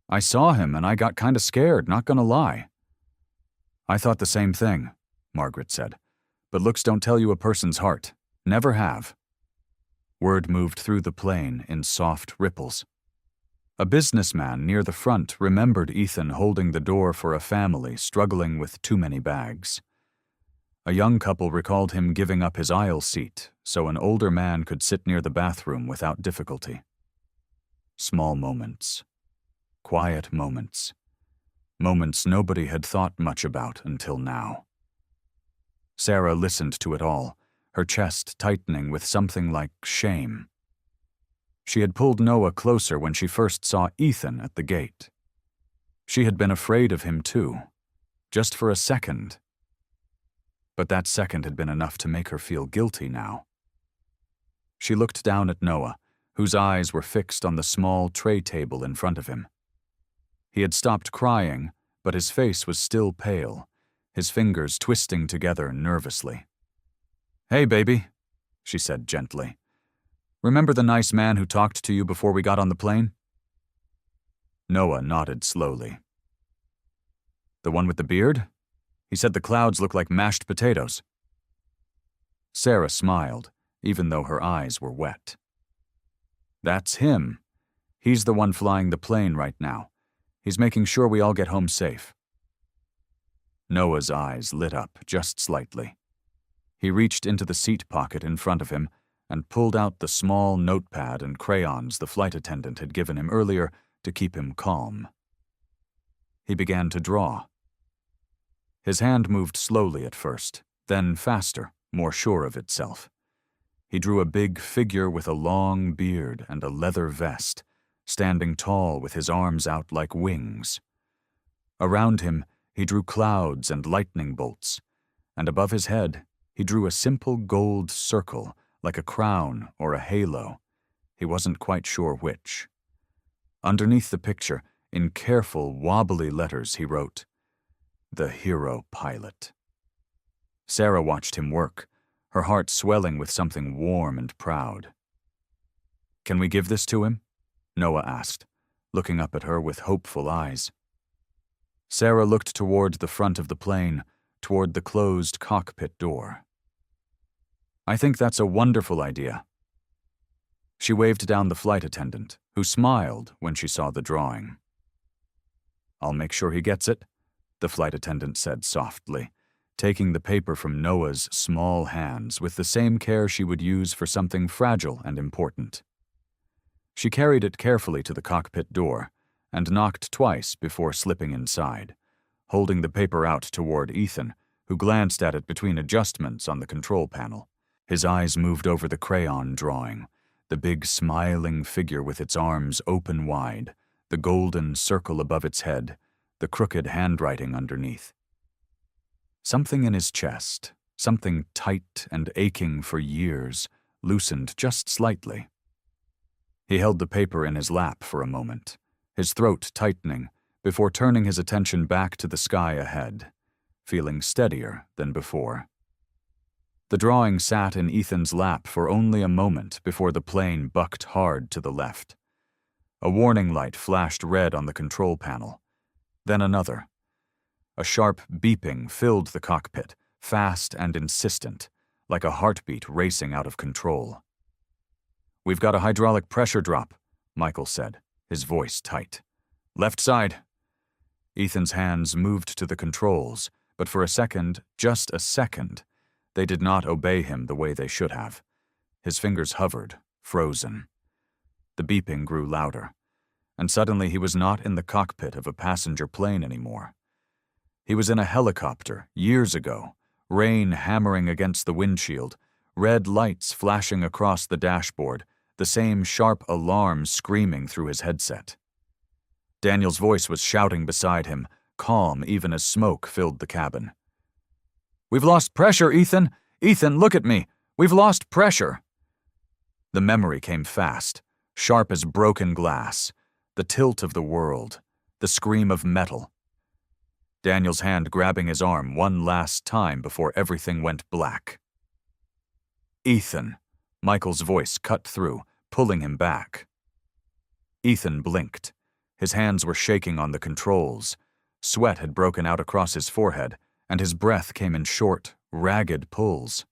I saw him and I got kinda scared, not gonna lie." "I thought the same thing," Margaret said. "But looks don't tell you a person's heart. Never have." Word moved through the plane in soft ripples. A businessman near the front remembered Ethan holding the door for a family struggling with too many bags. A young couple recalled him giving up his aisle seat so an older man could sit near the bathroom without difficulty. Small moments. Quiet moments. Moments nobody had thought much about until now. Sarah listened to it all, her chest tightening with something like shame. She had pulled Noah closer when she first saw Ethan at the gate. She had been afraid of him too, just for a second. But that second had been enough to make her feel guilty now. She looked down at Noah, whose eyes were fixed on the small tray table in front of him. He had stopped crying, but his face was still pale, his fingers twisting together nervously. "Hey, baby," she said gently. "Remember the nice man who talked to you before we got on the plane?" Noah nodded slowly. "The one with the beard? He said the clouds look like mashed potatoes." Sarah smiled, even though her eyes were wet. "That's him. He's the one flying the plane right now. He's making sure we all get home safe." Noah's eyes lit up just slightly. He reached into the seat pocket in front of him and pulled out the small notepad and crayons the flight attendant had given him earlier to keep him calm. He began to draw. His hand moved slowly at first, then faster, more sure of itself. He drew a big figure with a long beard and a leather vest, standing tall with his arms out like wings. Around him, he drew clouds and lightning bolts, and above his head, he drew a simple gold circle, like a crown or a halo. He wasn't quite sure which. Underneath the picture, in careful, wobbly letters, he wrote, "The Hero Pilot." Sarah watched him work, her heart swelling with something warm and proud. "Can we give this to him?" Noah asked, looking up at her with hopeful eyes. Sarah looked toward the front of the plane, toward the closed cockpit door. "I think that's a wonderful idea." She waved down the flight attendant, who smiled when she saw the drawing. "I'll make sure he gets it," the flight attendant said softly, taking the paper from Noah's small hands with the same care she would use for something fragile and important. She carried it carefully to the cockpit door and knocked twice before slipping inside, holding the paper out toward Ethan, who glanced at it between adjustments on the control panel. His eyes moved over the crayon drawing, the big smiling figure with its arms open wide, the golden circle above its head, the crooked handwriting underneath. Something in his chest, something tight and aching for years, loosened just slightly. He held the paper in his lap for a moment, his throat tightening, before turning his attention back to the sky ahead, feeling steadier than before. The drawing sat in Ethan's lap for only a moment before the plane bucked hard to the left. A warning light flashed red on the control panel. Then another. A sharp beeping filled the cockpit, fast and insistent, like a heartbeat racing out of control. "We've got a hydraulic pressure drop," Michael said, his voice tight. "Left side." Ethan's hands moved to the controls, but for a second, just a second, they did not obey him the way they should have. His fingers hovered, frozen. The beeping grew louder, and suddenly he was not in the cockpit of a passenger plane anymore. He was in a helicopter, years ago, rain hammering against the windshield, red lights flashing across the dashboard, the same sharp alarm screaming through his headset. Daniel's voice was shouting beside him, calm even as smoke filled the cabin. "We've lost pressure, Ethan! Ethan, look at me! We've lost pressure!" The memory came fast, sharp as broken glass, the tilt of the world, the scream of metal. Daniel's hand grabbing his arm one last time before everything went black. "Ethan," Michael's voice cut through, pulling him back. Ethan blinked. His hands were shaking on the controls. Sweat had broken out across his forehead, and his breath came in short, ragged pulls.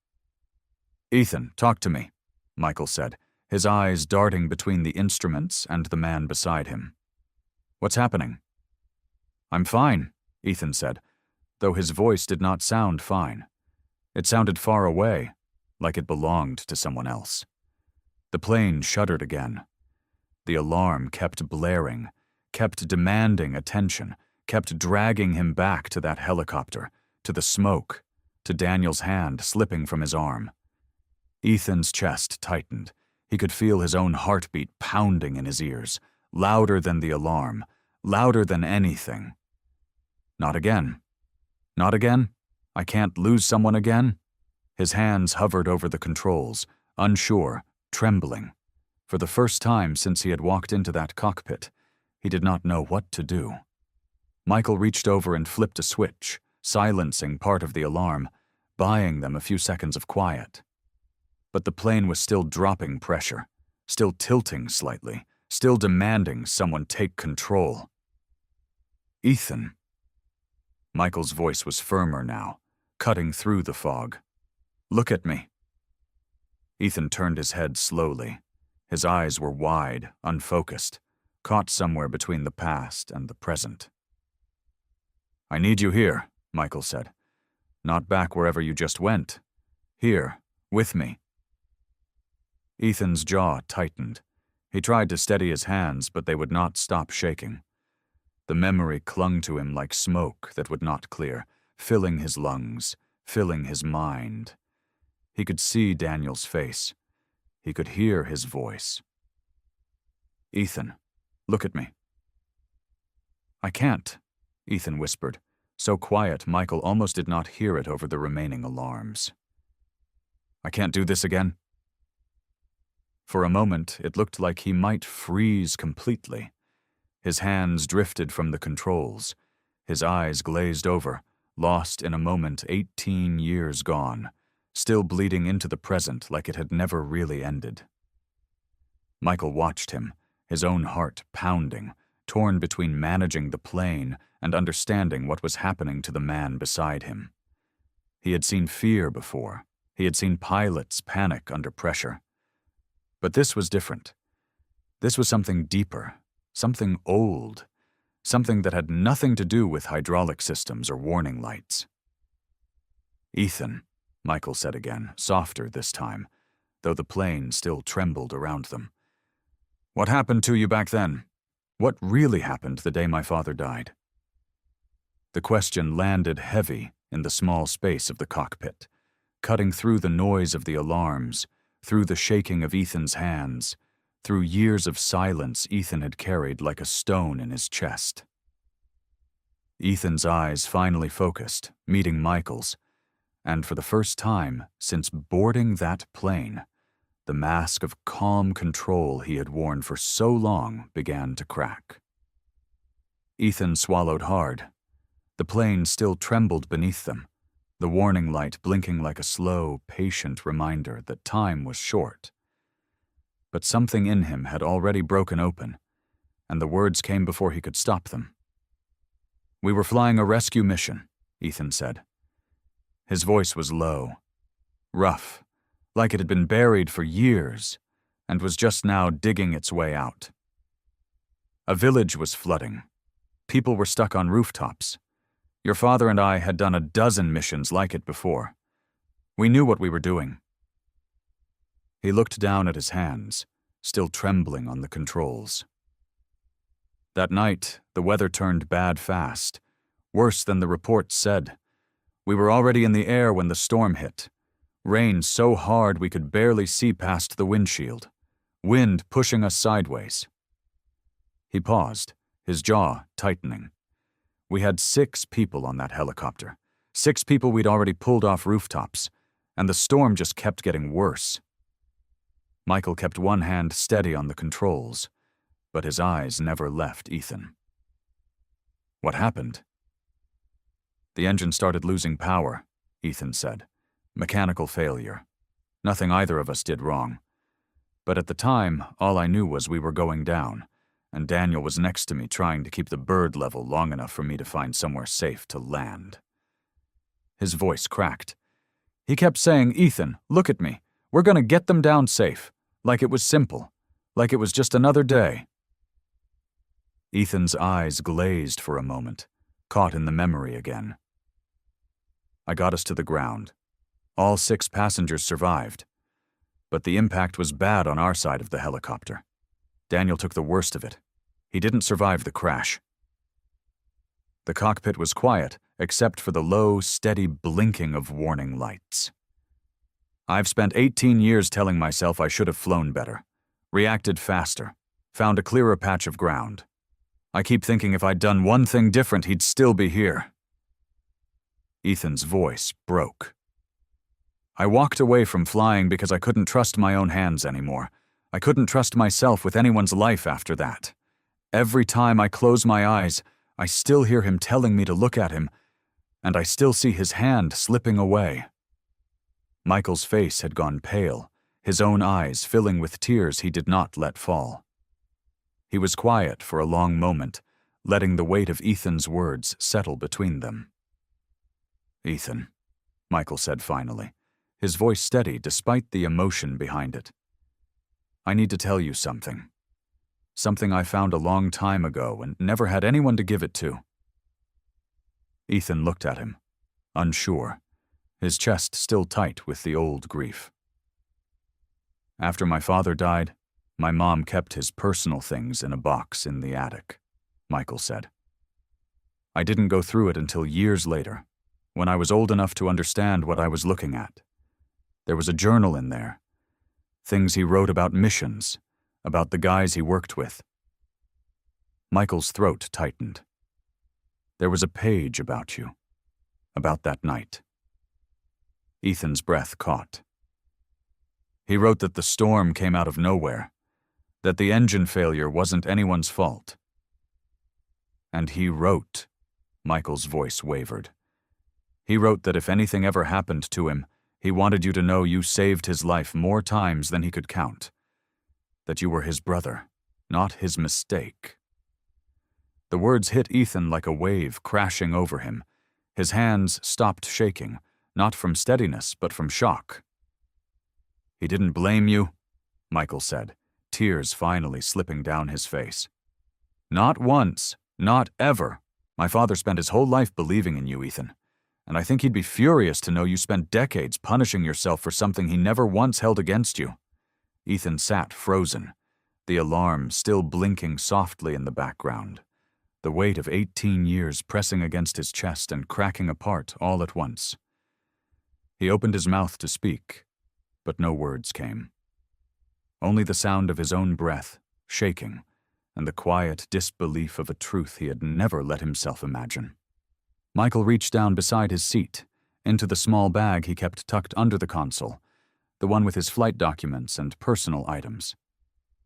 "Ethan, talk to me," Michael said, his eyes darting between the instruments and the man beside him. What's happening?" "I'm fine," Ethan said, though his voice did not sound fine. It sounded far away, like it belonged to someone else. The plane shuddered again. The alarm kept blaring, kept demanding attention, kept dragging him back to that helicopter, to the smoke, to Daniel's hand slipping from his arm. Ethan's chest tightened. He could feel his own heartbeat pounding in his ears, louder than the alarm, louder than anything. Not again. Not again? I can't lose someone again? His hands hovered over the controls, unsure, trembling. For the first time since he had walked into that cockpit, he did not know what to do. Michael reached over and flipped a switch, silencing part of the alarm, buying them a few seconds of quiet. But the plane was still dropping pressure, still tilting slightly, still demanding someone take control. "Ethan." Michael's voice was firmer now, cutting through the fog. "Look at me." Ethan turned his head slowly. His eyes were wide, unfocused, caught somewhere between the past and the present. "I need you here," Michael said. "Not back wherever you just went. Here, with me." Ethan's jaw tightened. He tried to steady his hands, but they would not stop shaking. The memory clung to him like smoke that would not clear, filling his lungs, filling his mind. He could see Daniel's face. He could hear his voice. "Ethan, look at me." "I can't," Ethan whispered, so quiet Michael almost did not hear it over the remaining alarms. "I can't do this again?" For a moment, it looked like he might freeze completely. His hands drifted from the controls. His eyes glazed over, lost in a moment 18 years gone, still bleeding into the present like it had never really ended. Michael watched him, his own heart pounding, torn between managing the plane and understanding what was happening to the man beside him. He had seen fear before. He had seen pilots panic under pressure. But this was different. This was something deeper, something old, something that had nothing to do with hydraulic systems or warning lights. "Ethan," Michael said again, softer this time, though the plane still trembled around them. "What happened to you back then? What really happened the day my father died?" The question landed heavy in the small space of the cockpit, cutting through the noise of the alarms, through the shaking of Ethan's hands, through years of silence Ethan had carried like a stone in his chest. Ethan's eyes finally focused, meeting Michael's, and for the first time since boarding that plane, the mask of calm control he had worn for so long began to crack. Ethan swallowed hard. The plane still trembled beneath them, the warning light blinking like a slow, patient reminder that time was short. But something in him had already broken open, and the words came before he could stop them. "We were flying a rescue mission," Ethan said. His voice was low, rough, like it had been buried for years and was just now digging its way out. A village was flooding. People were stuck on rooftops. Your father and I had done a dozen missions like it before. We knew what we were doing. He looked down at his hands, still trembling on the controls. That night, the weather turned bad fast, worse than the reports said. We were already in the air when the storm hit. Rain so hard we could barely see past the windshield. Wind pushing us sideways. He paused, his jaw tightening. We had 6 people on that helicopter. 6 people we'd already pulled off rooftops, and the storm just kept getting worse. Michael kept one hand steady on the controls, but his eyes never left Ethan. "What happened?" "The engine started losing power," Ethan said. "Mechanical failure. Nothing either of us did wrong. But at the time, all I knew was we were going down, and Daniel was next to me trying to keep the bird level long enough for me to find somewhere safe to land." His voice cracked. He kept saying, "Ethan, look at me. We're going to get them down safe. Like it was simple. Like it was just another day." Ethan's eyes glazed for a moment, caught in the memory again. I got us to the ground. All 6 passengers survived, but the impact was bad on our side of the helicopter. Daniel took the worst of it. He didn't survive the crash. The cockpit was quiet, except for the low, steady blinking of warning lights. I've spent 18 years telling myself I should have flown better, reacted faster, found a clearer patch of ground. I keep thinking if I'd done one thing different, he'd still be here. Ethan's voice broke. I walked away from flying because I couldn't trust my own hands anymore. I couldn't trust myself with anyone's life after that. Every time I close my eyes, I still hear him telling me to look at him, and I still see his hand slipping away. Michael's face had gone pale, his own eyes filling with tears he did not let fall. He was quiet for a long moment, letting the weight of Ethan's words settle between them. "Ethan," Michael said finally, his voice steady despite the emotion behind it. "I need to tell you something. Something I found a long time ago and never had anyone to give it to." Ethan looked at him, unsure, his chest still tight with the old grief. "After my father died, my mom kept his personal things in a box in the attic," Michael said. "I didn't go through it until years later, when I was old enough to understand what I was looking at. There was a journal in there, things he wrote about missions, about the guys he worked with." Michael's throat tightened. "There was a page about you, about that night." Ethan's breath caught. "He wrote that the storm came out of nowhere, that the engine failure wasn't anyone's fault." "And he wrote," Michael's voice wavered. "He wrote that if anything ever happened to him, he wanted you to know you saved his life more times than he could count. That you were his brother, not his mistake." The words hit Ethan like a wave crashing over him. His hands stopped shaking, not from steadiness, but from shock. "He didn't blame you," Michael said, tears finally slipping down his face. "Not once, not ever. My father spent his whole life believing in you, Ethan. And I think he'd be furious to know you spent decades punishing yourself for something he never once held against you." Ethan sat frozen, the alarm still blinking softly in the background, the weight of 18 years pressing against his chest and cracking apart all at once. He opened his mouth to speak, but no words came. Only the sound of his own breath, shaking, and the quiet disbelief of a truth he had never let himself imagine. Michael reached down beside his seat, into the small bag he kept tucked under the console, the one with his flight documents and personal items.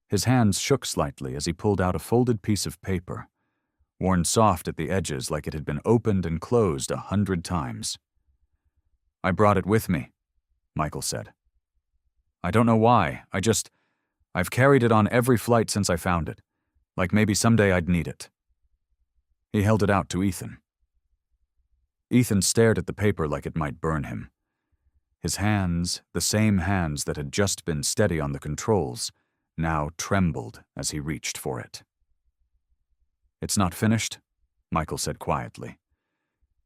His hands shook slightly as he pulled out a folded piece of paper, worn soft at the edges like it had been opened and closed 100 times. "I brought it with me," Michael said. "I don't know why, I've carried it on every flight since I found it, like maybe someday I'd need it." He held it out to Ethan. Ethan stared at the paper like it might burn him. His hands, the same hands that had just been steady on the controls, now trembled as he reached for it. "It's not finished," Michael said quietly.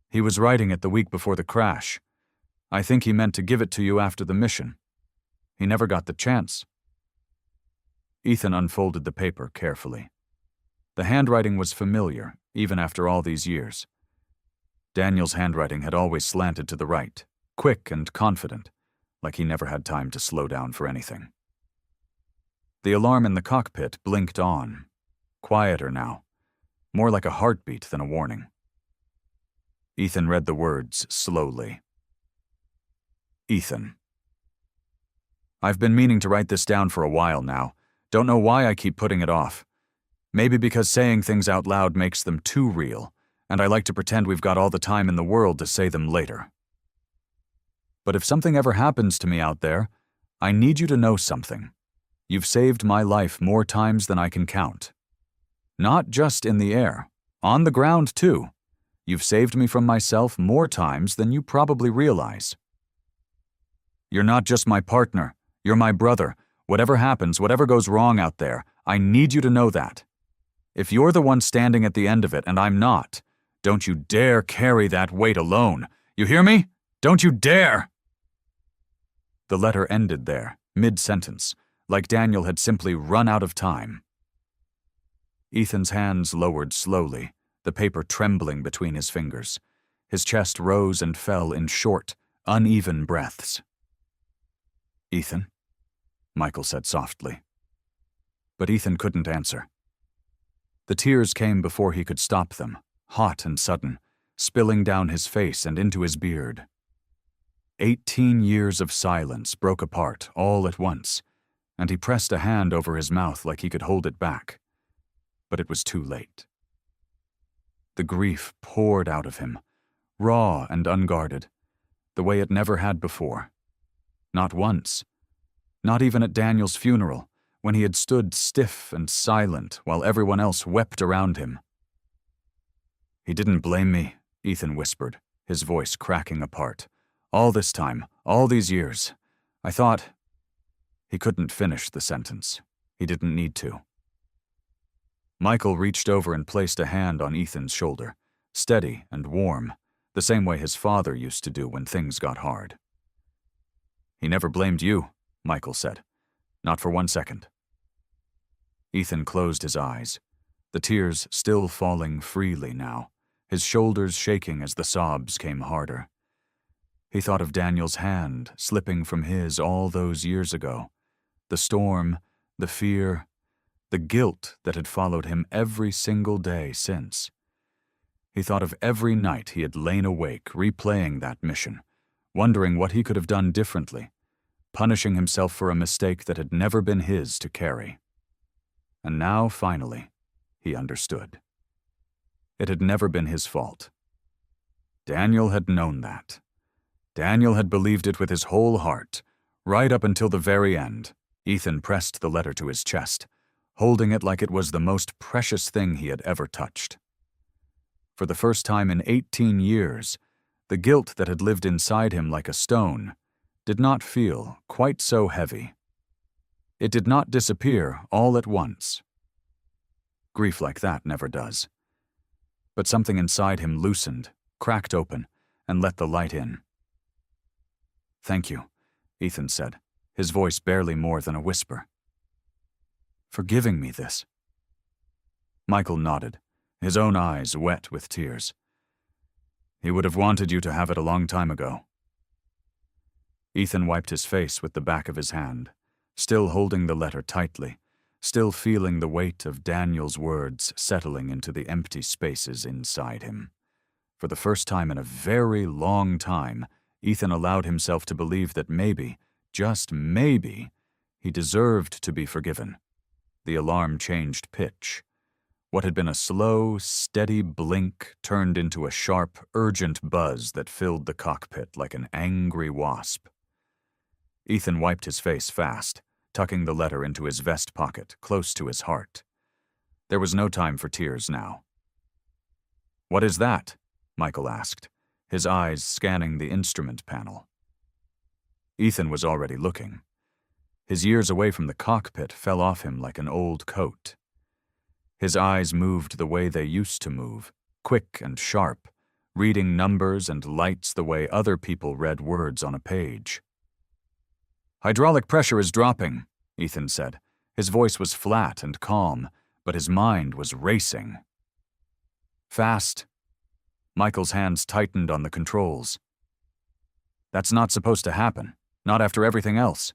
"He was writing it the week before the crash. I think he meant to give it to you after the mission. He never got the chance." Ethan unfolded the paper carefully. The handwriting was familiar, even after all these years. Daniel's handwriting had always slanted to the right, quick and confident, like he never had time to slow down for anything. The alarm in the cockpit blinked on, quieter now, more like a heartbeat than a warning. Ethan read the words slowly. "Ethan. I've been meaning to write this down for a while now. Don't know why I keep putting it off. Maybe because saying things out loud makes them too real, and I like to pretend we've got all the time in the world to say them later. But if something ever happens to me out there, I need you to know something. You've saved my life more times than I can count. Not just in the air, on the ground too. You've saved me from myself more times than you probably realize. You're not just my partner, you're my brother. Whatever happens, whatever goes wrong out there, I need you to know that. If you're the one standing at the end of it and I'm not, don't you dare carry that weight alone. You hear me? Don't you dare! The letter ended there, mid-sentence, like Daniel had simply run out of time. Ethan's hands lowered slowly, the paper trembling between his fingers. His chest rose and fell in short, uneven breaths. "Ethan?" Michael said softly. But Ethan couldn't answer. The tears came before he could stop them, hot and sudden, spilling down his face and into his beard. 18 years of silence broke apart all at once, and he pressed a hand over his mouth like he could hold it back. But it was too late. The grief poured out of him, raw and unguarded, the way it never had before. Not once. Not even at Daniel's funeral, when he had stood stiff and silent while everyone else wept around him. "He didn't blame me," Ethan whispered, his voice cracking apart. "All this time, all these years, I thought—" He couldn't finish the sentence. He didn't need to. Michael reached over and placed a hand on Ethan's shoulder, steady and warm, the same way his father used to do when things got hard. "He never blamed you," Michael said. "Not for 1 second." Ethan closed his eyes, the tears still falling freely now, his shoulders shaking as the sobs came harder. He thought of Daniel's hand slipping from his all those years ago, the storm, the fear, the guilt that had followed him every single day since. He thought of every night he had lain awake replaying that mission, wondering what he could have done differently, punishing himself for a mistake that had never been his to carry. And now, finally, he understood. It had never been his fault. Daniel had known that. Daniel had believed it with his whole heart, right up until the very end. Ethan pressed the letter to his chest, holding it like it was the most precious thing he had ever touched. For the first time in 18 years, the guilt that had lived inside him like a stone did not feel quite so heavy. It did not disappear all at once. Grief like that never does. But something inside him loosened, cracked open, and let the light in. "Thank you," Ethan said, his voice barely more than a whisper. "For giving me this." Michael nodded, his own eyes wet with tears. "He would have wanted you to have it a long time ago." Ethan wiped his face with the back of his hand, still holding the letter tightly, still feeling the weight of Daniel's words settling into the empty spaces inside him. For the first time in a very long time, Ethan allowed himself to believe that maybe, just maybe, he deserved to be forgiven. The alarm changed pitch. What had been a slow, steady blink turned into a sharp, urgent buzz that filled the cockpit like an angry wasp. Ethan wiped his face fast, tucking the letter into his vest pocket, close to his heart. There was no time for tears now. "What is that?" Michael asked, his eyes scanning the instrument panel. Ethan was already looking. His years away from the cockpit fell off him like an old coat. His eyes moved the way they used to move, quick and sharp, reading numbers and lights the way other people read words on a page. "Hydraulic pressure is dropping," Ethan said. His voice was flat and calm, but his mind was racing. "Fast." Michael's hands tightened on the controls. "That's not supposed to happen, not after everything else."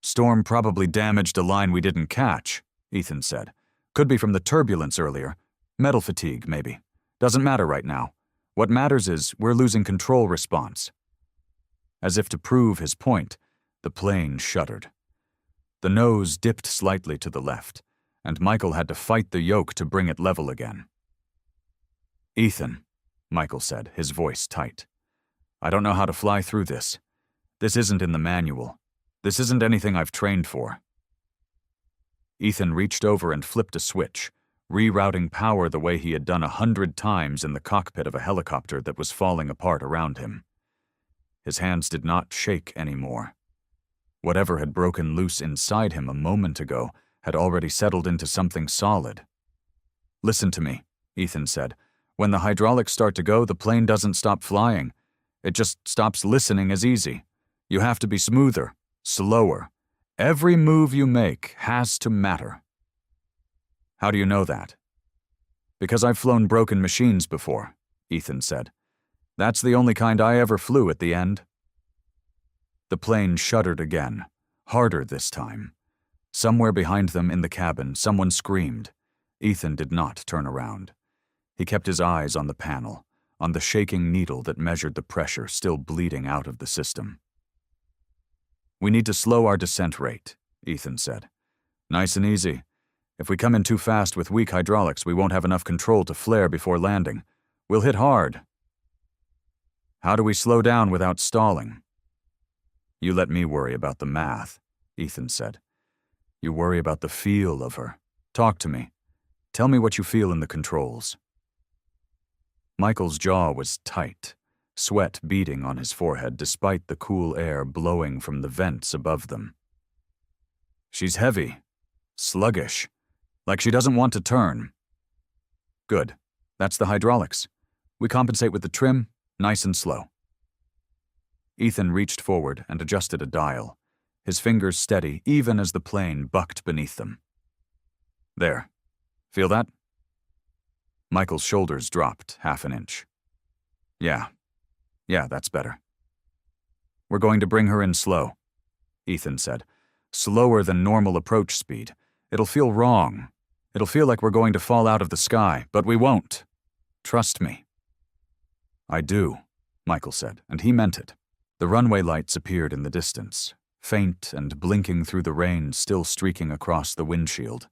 "Storm probably damaged a line we didn't catch," Ethan said. "Could be from the turbulence earlier. Metal fatigue, maybe. Doesn't matter right now. What matters is we're losing control response." As if to prove his point, the plane shuddered. The nose dipped slightly to the left, and Michael had to fight the yoke to bring it level again. "Ethan," Michael said, his voice tight. "I don't know how to fly through this. This isn't in the manual. This isn't anything I've trained for." Ethan reached over and flipped a switch, rerouting power the way he had done 100 times in the cockpit of a helicopter that was falling apart around him. His hands did not shake anymore. Whatever had broken loose inside him a moment ago had already settled into something solid, Listen to me, Ethan said. When the hydraulics start to go, the plane doesn't stop flying. It just stops listening as easy. You have to be smoother, slower. Every move you make has to matter. How do you know that? Because I've flown broken machines before, Ethan said. That's the only kind I ever flew at the end. The plane shuddered again, harder this time. Somewhere behind them in the cabin, someone screamed. Ethan did not turn around. He kept his eyes on the panel, on the shaking needle that measured the pressure still bleeding out of the system. We need to slow our descent rate, Ethan said. Nice and easy. If we come in too fast with weak hydraulics, we won't have enough control to flare before landing. We'll hit hard. How do we slow down without stalling? You let me worry about the math, Ethan said. You worry about the feel of her. Talk to me. Tell me what you feel in the controls. Michael's jaw was tight, sweat beading on his forehead despite the cool air blowing from the vents above them. She's heavy, sluggish, like she doesn't want to turn. Good. That's the hydraulics. We compensate with the trim, nice and slow. Ethan reached forward and adjusted a dial, his fingers steady even as the plane bucked beneath them. There. Feel that? Michael's shoulders dropped half an inch. Yeah, that's better. We're going to bring her in slow, Ethan said. Slower than normal approach speed. It'll feel wrong. It'll feel like we're going to fall out of the sky, but we won't. Trust me. I do, Michael said, and he meant it. The runway lights appeared in the distance, faint and blinking through the rain still streaking across the windshield.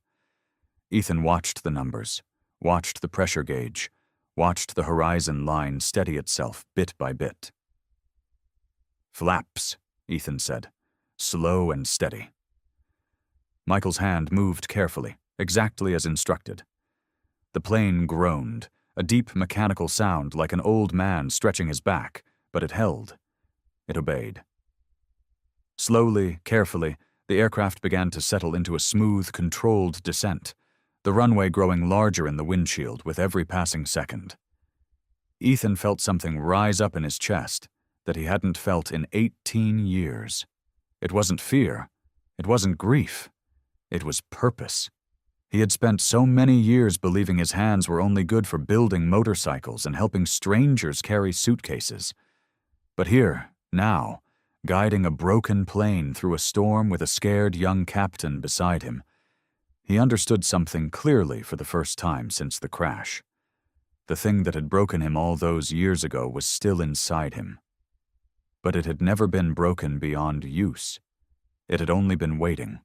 Ethan watched the numbers, watched the pressure gauge, watched the horizon line steady itself bit by bit. Flaps, Ethan said, slow and steady. Michael's hand moved carefully, exactly as instructed. The plane groaned, a deep mechanical sound like an old man stretching his back, but it held. It obeyed. Slowly, carefully, the aircraft began to settle into a smooth, controlled descent, the runway growing larger in the windshield with every passing second. Ethan felt something rise up in his chest that he hadn't felt in 18 years. It wasn't fear. It wasn't grief. It was purpose. He had spent so many years believing his hands were only good for building motorcycles and helping strangers carry suitcases. But here, now, guiding a broken plane through a storm with a scared young captain beside him, he understood something clearly for the first time since the crash. The thing that had broken him all those years ago was still inside him. But it had never been broken beyond use. It had only been waiting.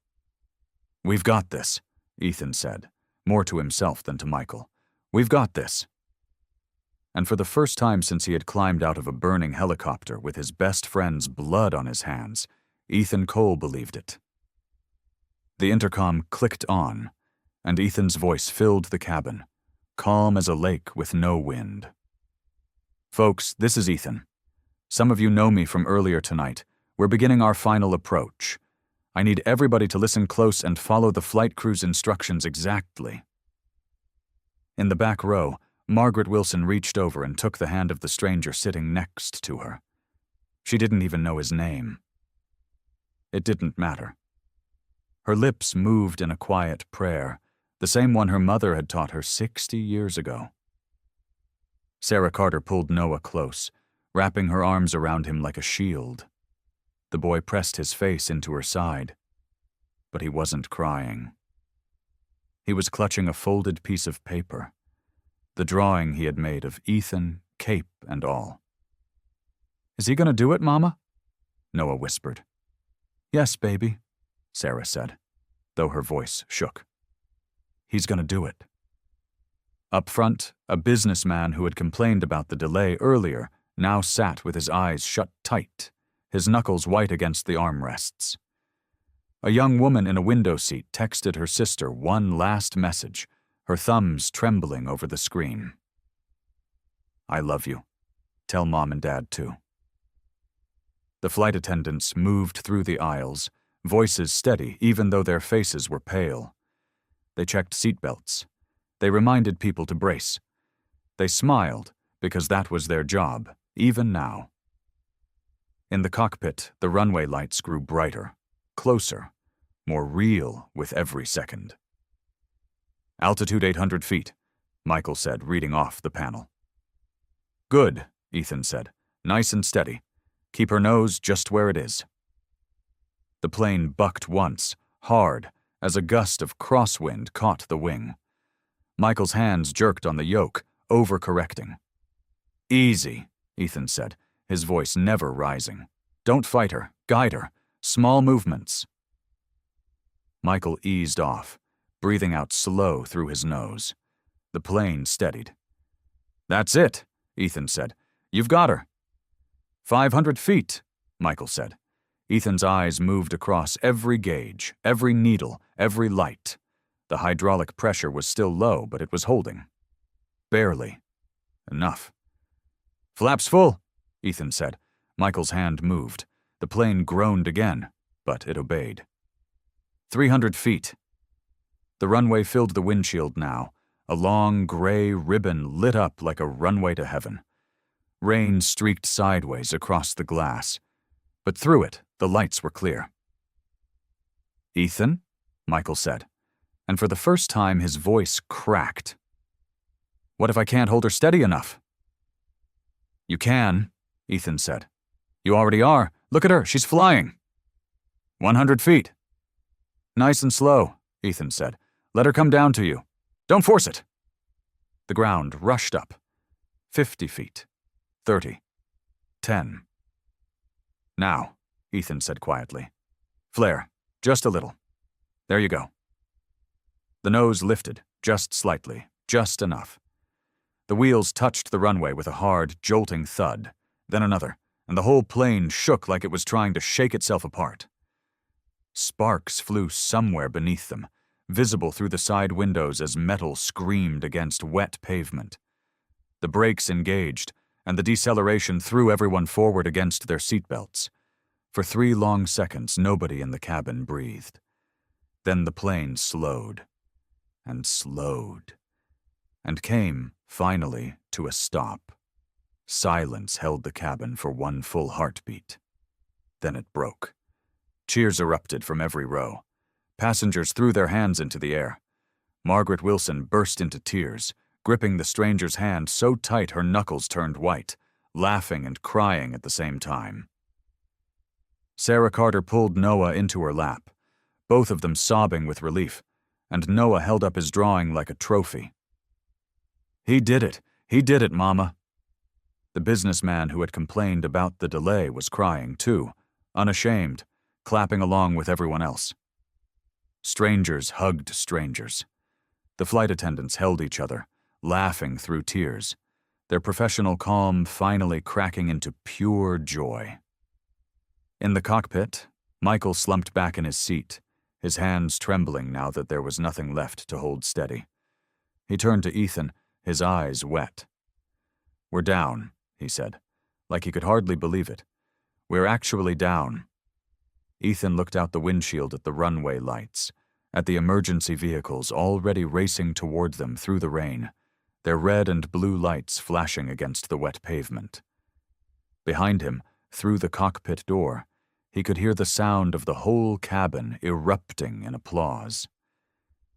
We've got this, Ethan said, more to himself than to Michael. We've got this. And for the first time since he had climbed out of a burning helicopter with his best friend's blood on his hands, Ethan Cole believed it. The intercom clicked on, and Ethan's voice filled the cabin, calm as a lake with no wind. Folks, this is Ethan. Some of you know me from earlier tonight. We're beginning our final approach. I need everybody to listen close and follow the flight crew's instructions exactly. In the back row, Margaret Wilson reached over and took the hand of the stranger sitting next to her. She didn't even know his name. It didn't matter. Her lips moved in a quiet prayer, the same one her mother had taught her 60 years ago. Sarah Carter pulled Noah close, wrapping her arms around him like a shield. The boy pressed his face into her side, but he wasn't crying. He was clutching a folded piece of paper, the drawing he had made of Ethan, cape and all. Is he going to do it, Mama? Noah whispered. Yes, baby, Sarah said, though her voice shook. He's going to do it. Up front, a businessman who had complained about the delay earlier now sat with his eyes shut tight, his knuckles white against the armrests. A young woman in a window seat texted her sister one last message, her thumbs trembling over the screen. I love you. Tell Mom and Dad too. The flight attendants moved through the aisles, voices steady even though their faces were pale. They checked seatbelts. They reminded people to brace. They smiled, because that was their job, even now. In the cockpit, the runway lights grew brighter, closer, more real with every second. "Altitude 800 feet, Michael said, reading off the panel. "Good," Ethan said. "Nice and steady. Keep her nose just where it is." The plane bucked once, hard, as a gust of crosswind caught the wing. Michael's hands jerked on the yoke, overcorrecting. "Easy," Ethan said, his voice never rising. "Don't fight her. Guide her. Small movements." Michael eased off, breathing out slow through his nose. The plane steadied. "That's it," Ethan said. "You've got her." 500 feet, Michael said. Ethan's eyes moved across every gauge, every needle, every light. The hydraulic pressure was still low, but it was holding. Barely. Enough. "Flaps full," Ethan said. Michael's hand moved. The plane groaned again, but it obeyed. 300 feet. The runway filled the windshield now, a long gray ribbon lit up like a runway to heaven. Rain streaked sideways across the glass, but through it, the lights were clear. "Ethan?" Michael said, and for the first time his voice cracked. "What if I can't hold her steady enough?" "You can," Ethan said. "You already are. Look at her, she's flying." 100 feet. "Nice and slow," Ethan said. "Let her come down to you. Don't force it." The ground rushed up. 50 feet. 30. 10. "Now," Ethan said quietly. "Flare, just a little. There you go." The nose lifted, just slightly, just enough. The wheels touched the runway with a hard, jolting thud, then another, and the whole plane shook like it was trying to shake itself apart. Sparks flew somewhere beneath them, visible through the side windows as metal screamed against wet pavement. The brakes engaged, and the deceleration threw everyone forward against their seatbelts. For 3 long seconds, nobody in the cabin breathed. Then the plane slowed, and slowed, and came, finally, to a stop. Silence held the cabin for 1 full heartbeat. Then it broke. Cheers erupted from every row. Passengers threw their hands into the air. Margaret Wilson burst into tears, gripping the stranger's hand so tight her knuckles turned white, laughing and crying at the same time. Sarah Carter pulled Noah into her lap, both of them sobbing with relief, and Noah held up his drawing like a trophy. He did it, Mama." The businessman who had complained about the delay was crying too, unashamed, clapping along with everyone else. Strangers hugged strangers. The flight attendants held each other, laughing through tears, their professional calm finally cracking into pure joy. In the cockpit, Michael slumped back in his seat, his hands trembling now that there was nothing left to hold steady. He turned to Ethan, his eyes wet. "We're down," he said, like he could hardly believe it. "We're actually down." Ethan looked out the windshield at the runway lights, at the emergency vehicles already racing toward them through the rain, their red and blue lights flashing against the wet pavement. Behind him, through the cockpit door, he could hear the sound of the whole cabin erupting in applause.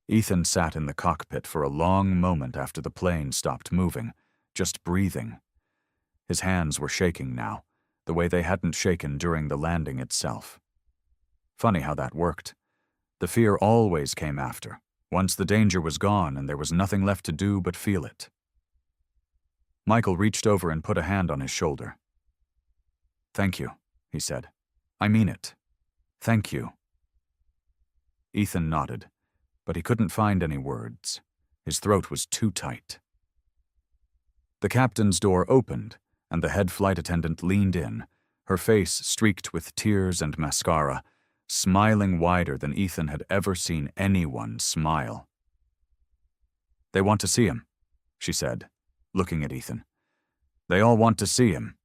Ethan sat in the cockpit for a long moment after the plane stopped moving, just breathing. His hands were shaking now, the way they hadn't shaken during the landing itself. Funny how that worked. The fear always came after, once the danger was gone and there was nothing left to do but feel it. Michael reached over and put a hand on his shoulder. "Thank you," he said. "I mean it. Thank you." Ethan nodded, but he couldn't find any words. His throat was too tight. The captain's door opened, and the head flight attendant leaned in, her face streaked with tears and mascara, smiling wider than Ethan had ever seen anyone smile. "They want to see him," she said, looking at Ethan. "They all want to see him."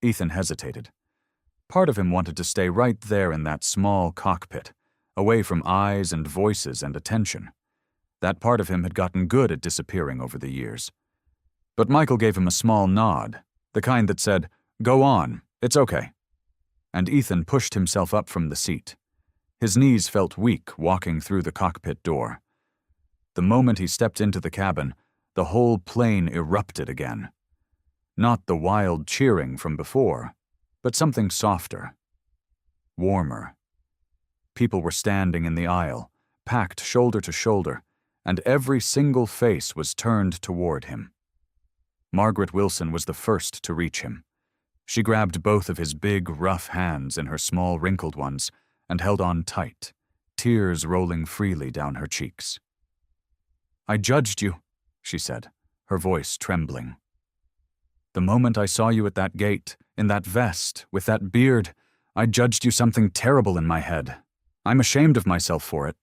Ethan hesitated. Part of him wanted to stay right there in that small cockpit, away from eyes and voices and attention. That part of him had gotten good at disappearing over the years. But Michael gave him a small nod, the kind that said, "Go on, it's okay." And Ethan pushed himself up from the seat. His knees felt weak walking through the cockpit door. The moment he stepped into the cabin, the whole plane erupted again. Not the wild cheering from before, but something softer, warmer. People were standing in the aisle, packed shoulder to shoulder, and every single face was turned toward him. Margaret Wilson was the first to reach him. She grabbed both of his big, rough hands in her small, wrinkled ones and held on tight, tears rolling freely down her cheeks. "I judged you," she said, her voice trembling. "The moment I saw you at that gate, in that vest, with that beard, I judged you something terrible in my head. I'm ashamed of myself for it."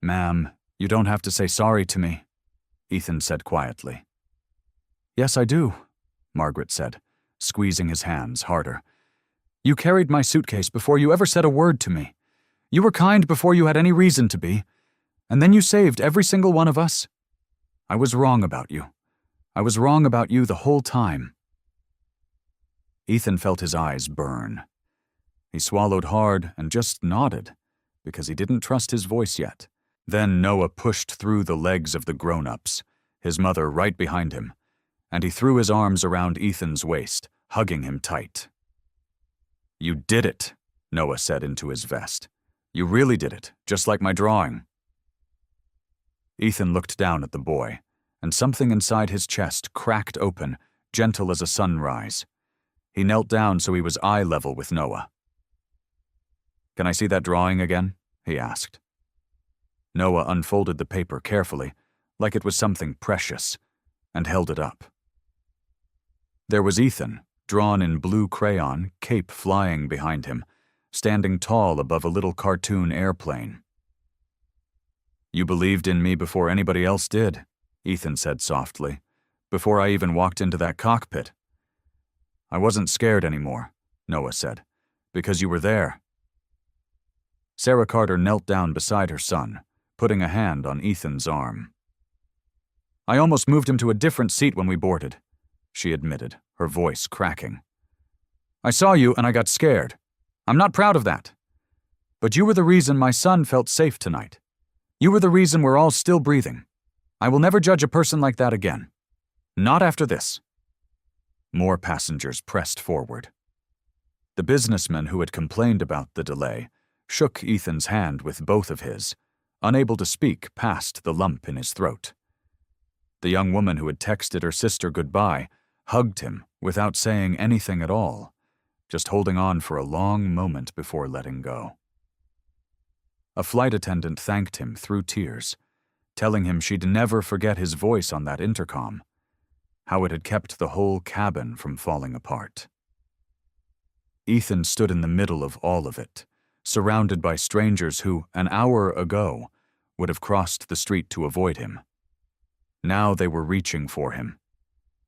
"Ma'am, you don't have to say sorry to me," Ethan said quietly. "Yes, I do," Margaret said, squeezing his hands harder. "You carried my suitcase before you ever said a word to me. You were kind before you had any reason to be. And then you saved every single one of us. I was wrong about you. I was wrong about you the whole time." Ethan felt his eyes burn. He swallowed hard and just nodded, because he didn't trust his voice yet. Then Noah pushed through the legs of the grown-ups, his mother right behind him, and he threw his arms around Ethan's waist, hugging him tight. "You did it," Noah said into his vest. "You really did it, just like my drawing." Ethan looked down at the boy, and something inside his chest cracked open, gentle as a sunrise. He knelt down so he was eye level with Noah. "Can I see that drawing again?" he asked. Noah unfolded the paper carefully, like it was something precious, and held it up. There was Ethan, drawn in blue crayon, cape flying behind him, standing tall above a little cartoon airplane. "You believed in me before anybody else did," Ethan said softly, "before I even walked into that cockpit." "I wasn't scared anymore," Noah said, "because you were there." Sarah Carter knelt down beside her son, putting a hand on Ethan's arm. "I almost moved him to a different seat when we boarded," she admitted, her voice cracking. "I saw you and I got scared. I'm not proud of that. But you were the reason my son felt safe tonight. You were the reason we're all still breathing. I will never judge a person like that again. Not after this." More passengers pressed forward. The businessman who had complained about the delay shook Ethan's hand with both of his, unable to speak past the lump in his throat. The young woman who had texted her sister goodbye hugged him without saying anything at all, just holding on for a long moment before letting go. A flight attendant thanked him through tears, telling him she'd never forget his voice on that intercom, how it had kept the whole cabin from falling apart. Ethan stood in the middle of all of it, surrounded by strangers who, an hour ago, would have crossed the street to avoid him. Now they were reaching for him.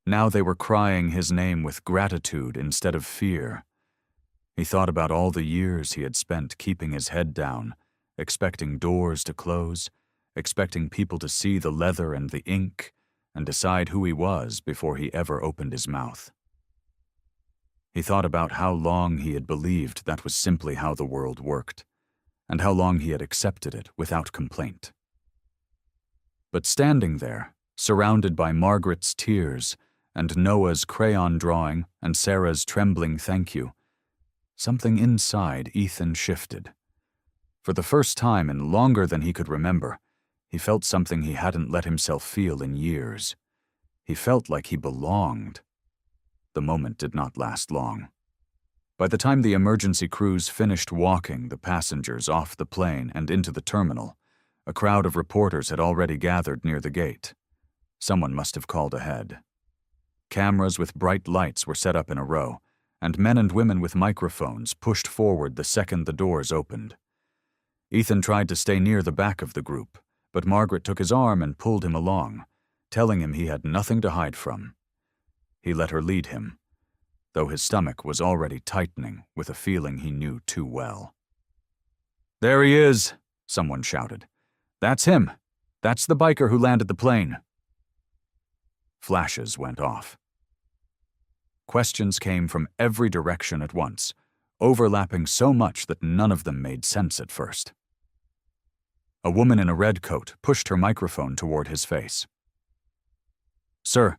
Now they were crying his name with gratitude instead of fear. He thought about all the years he had spent keeping his head down, expecting doors to close, expecting people to see the leather and the ink, and decide who he was before he ever opened his mouth. He thought about how long he had believed that was simply how the world worked, and how long he had accepted it without complaint. But standing there, surrounded by Margaret's tears and Noah's crayon drawing and Sarah's trembling thank you, something inside Ethan shifted. For the first time in longer than he could remember, he felt something he hadn't let himself feel in years. He felt like he belonged. The moment did not last long. By the time the emergency crews finished walking the passengers off the plane and into the terminal, a crowd of reporters had already gathered near the gate. Someone must have called ahead. Cameras with bright lights were set up in a row, and men and women with microphones pushed forward the second the doors opened. Ethan tried to stay near the back of the group, but Margaret took his arm and pulled him along, telling him he had nothing to hide from. He let her lead him, though his stomach was already tightening with a feeling he knew too well. "There he is," someone shouted. "That's him. That's the biker who landed the plane. Flashes went off. Questions came from every direction at once, overlapping so much that none of them made sense at first. A woman in a red coat pushed her microphone toward his face. "Sir,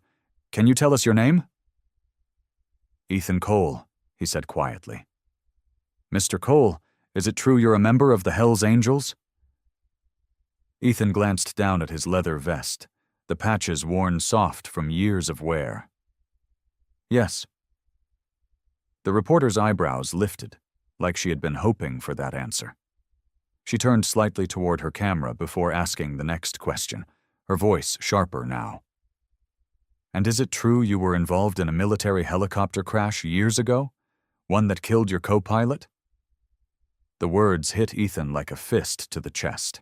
can you tell us your name?" "Ethan Cole," he said quietly. "Mr. Cole, is it true you're a member of the Hells Angels?" Ethan glanced down at his leather vest, the patches worn soft from years of wear. "Yes." The reporter's eyebrows lifted, like she had been hoping for that answer. She turned slightly toward her camera before asking the next question, her voice sharper now. "And is it true you were involved in a military helicopter crash years ago? One that killed your co-pilot?" The words hit Ethan like a fist to the chest.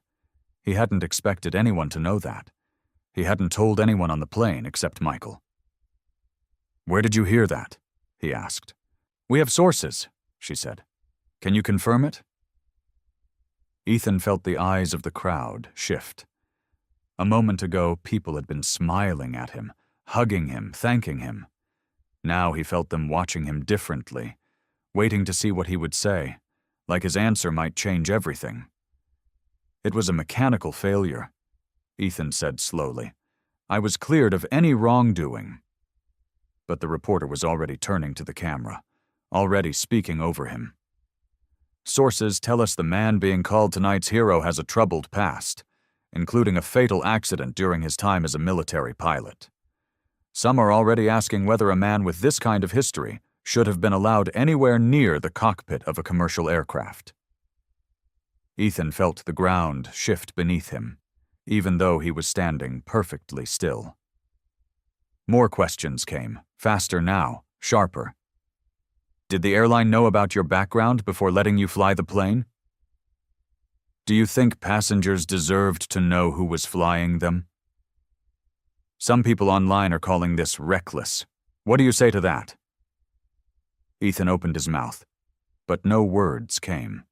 He hadn't expected anyone to know that. He hadn't told anyone on the plane except Michael. "Where did you hear that?" he asked. "We have sources," she said. "Can you confirm it?" Ethan felt the eyes of the crowd shift. A moment ago, people had been smiling at him, hugging him, thanking him. Now he felt them watching him differently, waiting to see what he would say, like his answer might change everything. "It was a mechanical failure," Ethan said slowly. "I was cleared of any wrongdoing." But the reporter was already turning to the camera, already speaking over him. "Sources tell us the man being called tonight's hero has a troubled past, including a fatal accident during his time as a military pilot. Some are already asking whether a man with this kind of history should have been allowed anywhere near the cockpit of a commercial aircraft." Ethan felt the ground shift beneath him, even though he was standing perfectly still. More questions came, faster now, sharper. "Did the airline know about your background before letting you fly the plane? Do you think passengers deserved to know who was flying them? Some people online are calling this reckless. What do you say to that?" Ethan opened his mouth, but no words came.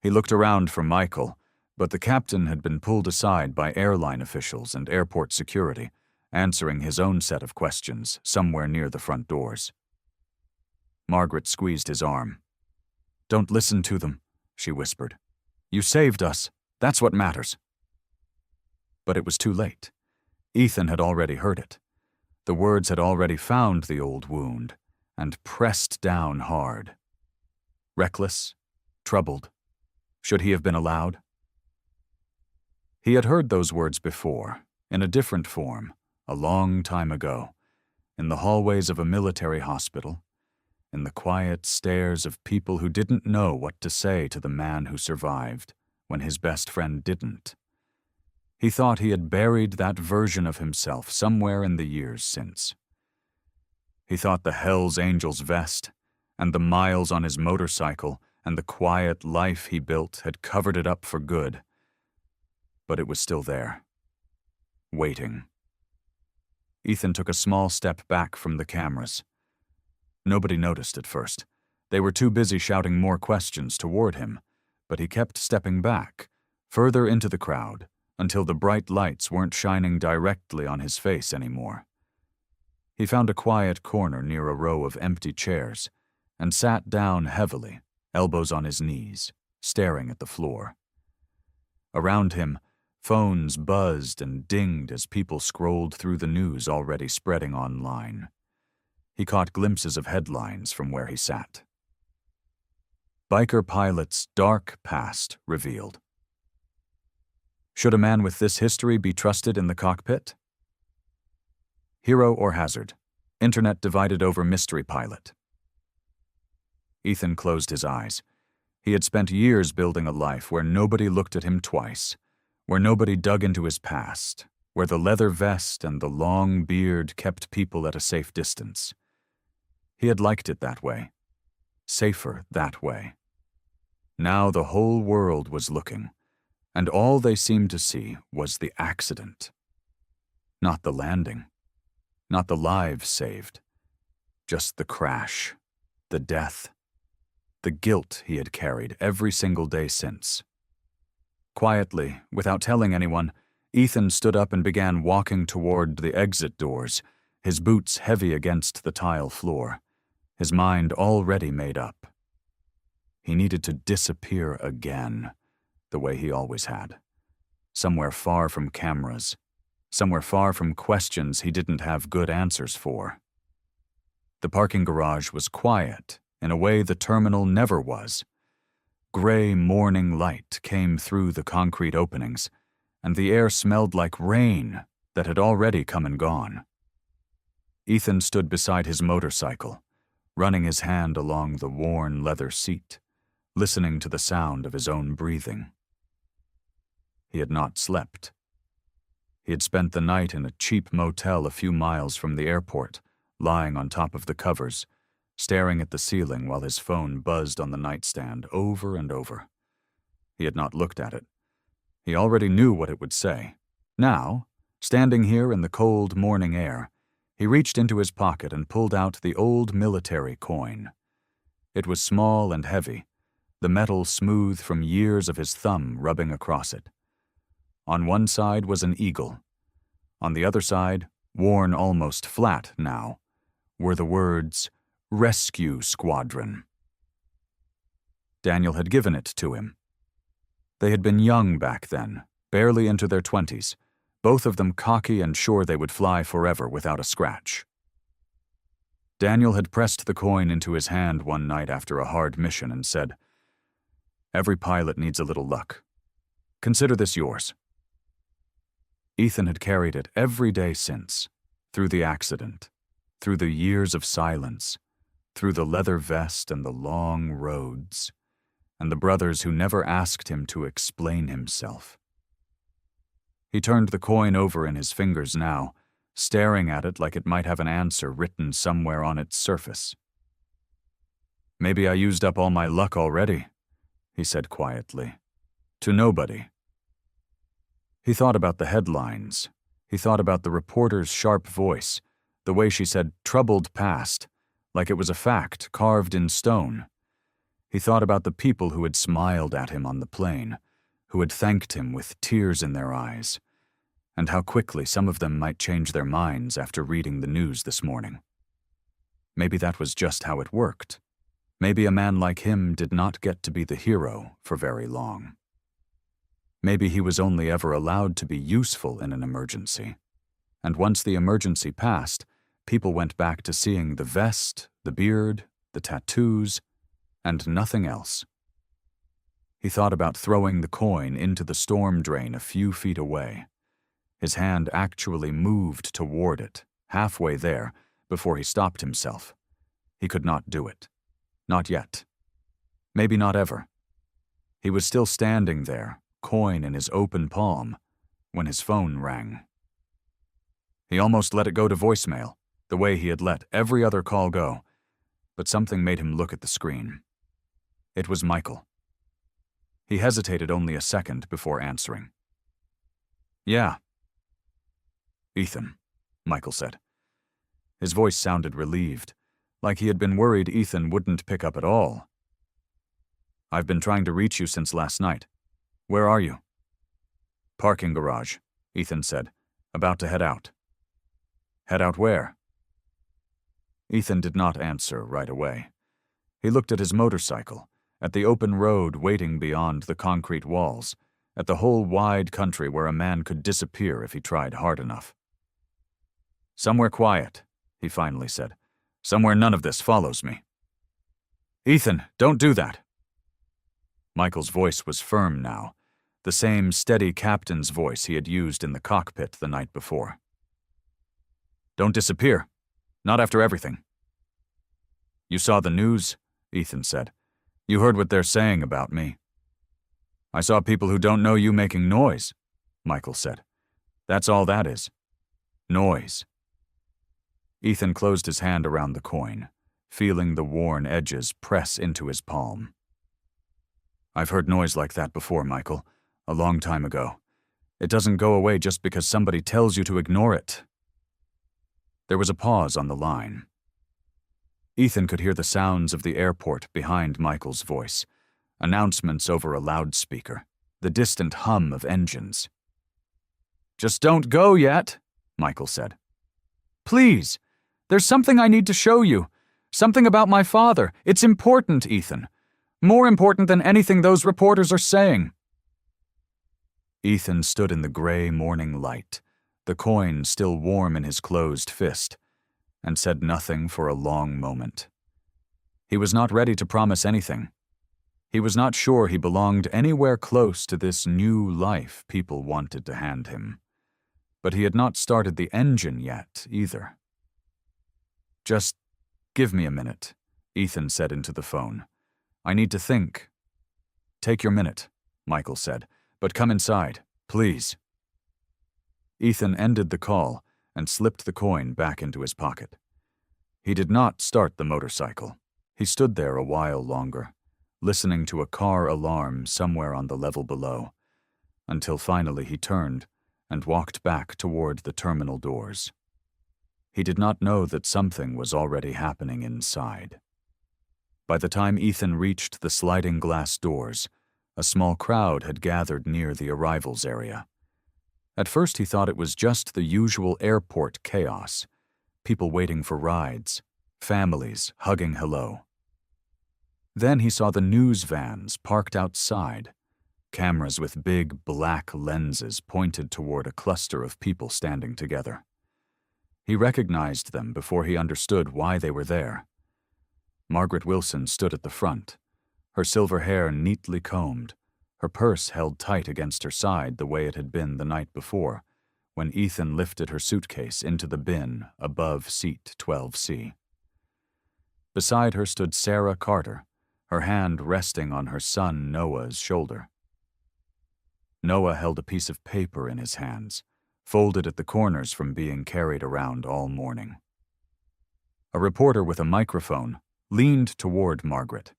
He looked around for Michael, but the captain had been pulled aside by airline officials and airport security, answering his own set of questions somewhere near the front doors. Margaret squeezed his arm. "Don't listen to them," she whispered. "You saved us. That's what matters." But it was too late. Ethan had already heard it. The words had already found the old wound and pressed down hard. Reckless, troubled. Should he have been allowed? He had heard those words before, in a different form, a long time ago, in the hallways of a military hospital, in the quiet stares of people who didn't know what to say to the man who survived when his best friend didn't. He thought he had buried that version of himself somewhere in the years since. He thought the Hells Angels vest, and the miles on his motorcycle, and the quiet life he built had covered it up for good. But it was still there, waiting. Ethan took a small step back from the cameras. Nobody noticed at first. They were too busy shouting more questions toward him, but he kept stepping back, further into the crowd, until the bright lights weren't shining directly on his face anymore. He found a quiet corner near a row of empty chairs and sat down heavily, elbows on his knees, staring at the floor. Around him, phones buzzed and dinged as people scrolled through the news already spreading online. He caught glimpses of headlines from where he sat. Biker pilot's dark past revealed. Should a man with this history be trusted in the cockpit? Hero or hazard? Internet divided over mystery pilot. Ethan closed his eyes. He had spent years building a life where nobody looked at him twice, where nobody dug into his past, where the leather vest and the long beard kept people at a safe distance. He had liked it that way. Safer that way. Now the whole world was looking, and all they seemed to see was the accident. Not the landing. Not the lives saved. Just the crash. The death. The guilt he had carried every single day since. Quietly, without telling anyone, Ethan stood up and began walking toward the exit doors, his boots heavy against the tile floor, his mind already made up. He needed to disappear again, the way he always had. Somewhere far from cameras, somewhere far from questions he didn't have good answers for. The parking garage was quiet in a way the terminal never was. Gray morning light came through the concrete openings, and the air smelled like rain that had already come and gone. Ethan stood beside his motorcycle, running his hand along the worn leather seat, listening to the sound of his own breathing. He had not slept. He had spent the night in a cheap motel a few miles from the airport, lying on top of the covers, staring at the ceiling while his phone buzzed on the nightstand over and over. He had not looked at it. He already knew what it would say. Now, standing here in the cold morning air, he reached into his pocket and pulled out the old military coin. It was small and heavy, the metal smooth from years of his thumb rubbing across it. On one side was an eagle. On the other side, worn almost flat now, were the words, "Rescue Squadron." Daniel had given it to him. They had been young back then, barely into their 20s, both of them cocky and sure they would fly forever without a scratch. Daniel had pressed the coin into his hand one night after a hard mission and said, "Every pilot needs a little luck. Consider this yours." Ethan had carried it every day since, through the accident, through the years of silence, through the leather vest and the long roads, and the brothers who never asked him to explain himself. He turned the coin over in his fingers now, staring at it like it might have an answer written somewhere on its surface. "Maybe I used up all my luck already," he said quietly. "To nobody." He thought about the headlines. He thought about the reporter's sharp voice, the way she said "troubled past," like it was a fact carved in stone. He thought about the people who had smiled at him on the plane, who had thanked him with tears in their eyes, and how quickly some of them might change their minds after reading the news this morning. Maybe that was just how it worked. Maybe a man like him did not get to be the hero for very long. Maybe he was only ever allowed to be useful in an emergency, and once the emergency passed, people went back to seeing the vest, the beard, the tattoos, and nothing else. He thought about throwing the coin into the storm drain a few feet away. His hand actually moved toward it, halfway there, before he stopped himself. He could not do it. Not yet. Maybe not ever. He was still standing there, coin in his open palm, when his phone rang. He almost let it go to voicemail, the way he had let every other call go, but something made him look at the screen. It was Michael. He hesitated only a second before answering. "Yeah." "Ethan," Michael said. His voice sounded relieved, like he had been worried Ethan wouldn't pick up at all. "I've been trying to reach you since last night. Where are you?" "Parking garage," Ethan said, "about to head out." "Head out where?" Ethan did not answer right away. He looked at his motorcycle, at the open road waiting beyond the concrete walls, at the whole wide country where a man could disappear if he tried hard enough. "Somewhere quiet," he finally said. "Somewhere none of this follows me." "Ethan, don't do that." Michael's voice was firm now, the same steady captain's voice he had used in the cockpit the night before. "Don't disappear. Not after everything." "You saw the news," Ethan said. "You heard what they're saying about me." "I saw people who don't know you making noise," Michael said. "That's all that is. Noise." Ethan closed his hand around the coin, feeling the worn edges press into his palm. "I've heard noise like that before, Michael, a long time ago. It doesn't go away just because somebody tells you to ignore it." There was a pause on the line. Ethan could hear the sounds of the airport behind Michael's voice, announcements over a loudspeaker, the distant hum of engines. Just don't go yet, Michael said. Please, there's something I need to show you. Something about my father. It's important, Ethan. More important than anything those reporters are saying. Ethan stood in the gray morning light, the coin still warm in his closed fist, and said nothing for a long moment. He was not ready to promise anything. He was not sure he belonged anywhere close to this new life people wanted to hand him. But he had not started the engine yet, either. Just give me a minute, Ethan said into the phone. I need to think. Take your minute, Michael said, but come inside, please. Ethan ended the call and slipped the coin back into his pocket. He did not start the motorcycle. He stood there a while longer, listening to a car alarm somewhere on the level below, until finally he turned and walked back toward the terminal doors. He did not know that something was already happening inside. By the time Ethan reached the sliding glass doors, a small crowd had gathered near the arrivals area. At first he thought it was just the usual airport chaos, people waiting for rides, families hugging hello. Then he saw the news vans parked outside, cameras with big black lenses pointed toward a cluster of people standing together. He recognized them before he understood why they were there. Margaret Wilson stood at the front, her silver hair neatly combed, her purse held tight against her side the way it had been the night before, when Ethan lifted her suitcase into the bin above seat 12C. Beside her stood Sarah Carter, her hand resting on her son Noah's shoulder. Noah held a piece of paper in his hands, folded at the corners from being carried around all morning. A reporter with a microphone leaned toward Margaret.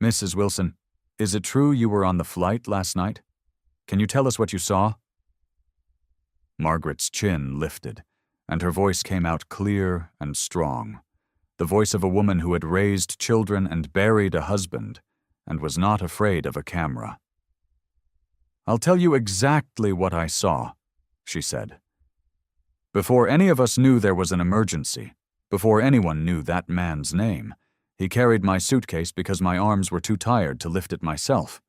Mrs. Wilson, is it true you were on the flight last night? Can you tell us what you saw? Margaret's chin lifted, and her voice came out clear and strong, the voice of a woman who had raised children and buried a husband, and was not afraid of a camera. I'll tell you exactly what I saw, she said. Before any of us knew there was an emergency, before anyone knew that man's name, he carried my suitcase because my arms were too tired to lift it myself.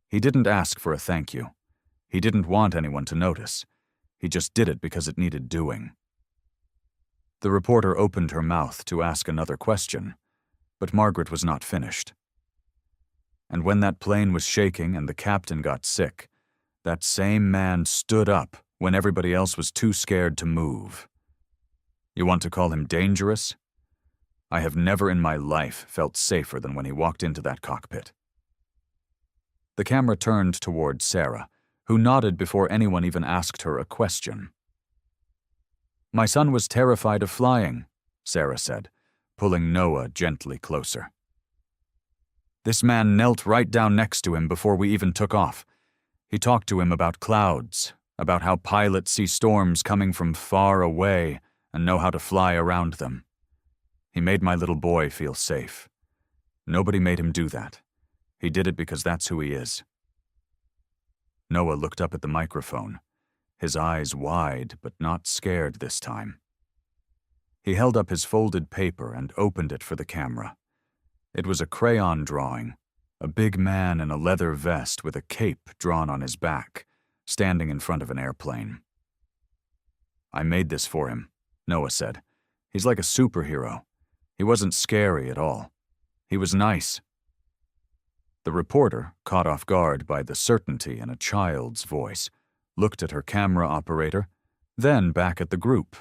He didn't ask for a thank you. He didn't want anyone to notice. He just did it because it needed doing. The reporter opened her mouth to ask another question, but Margaret was not finished. And when that plane was shaking and the captain got sick, that same man stood up when everybody else was too scared to move. You want to call him dangerous? I have never in my life felt safer than when he walked into that cockpit. The camera turned toward Sarah, who nodded before anyone even asked her a question. My son was terrified of flying, Sarah said, pulling Noah gently closer. This man knelt right down next to him before we even took off. He talked to him about clouds, about how pilots see storms coming from far away and know how to fly around them. He made my little boy feel safe. Nobody made him do that. He did it because that's who he is. Noah looked up at the microphone, his eyes wide but not scared this time. He held up his folded paper and opened it for the camera. It was a crayon drawing, a big man in a leather vest with a cape drawn on his back, standing in front of an airplane. I made this for him, Noah said. He's like a superhero. He wasn't scary at all. He was nice. The reporter, caught off guard by the certainty in a child's voice, looked at her camera operator, then back at the group.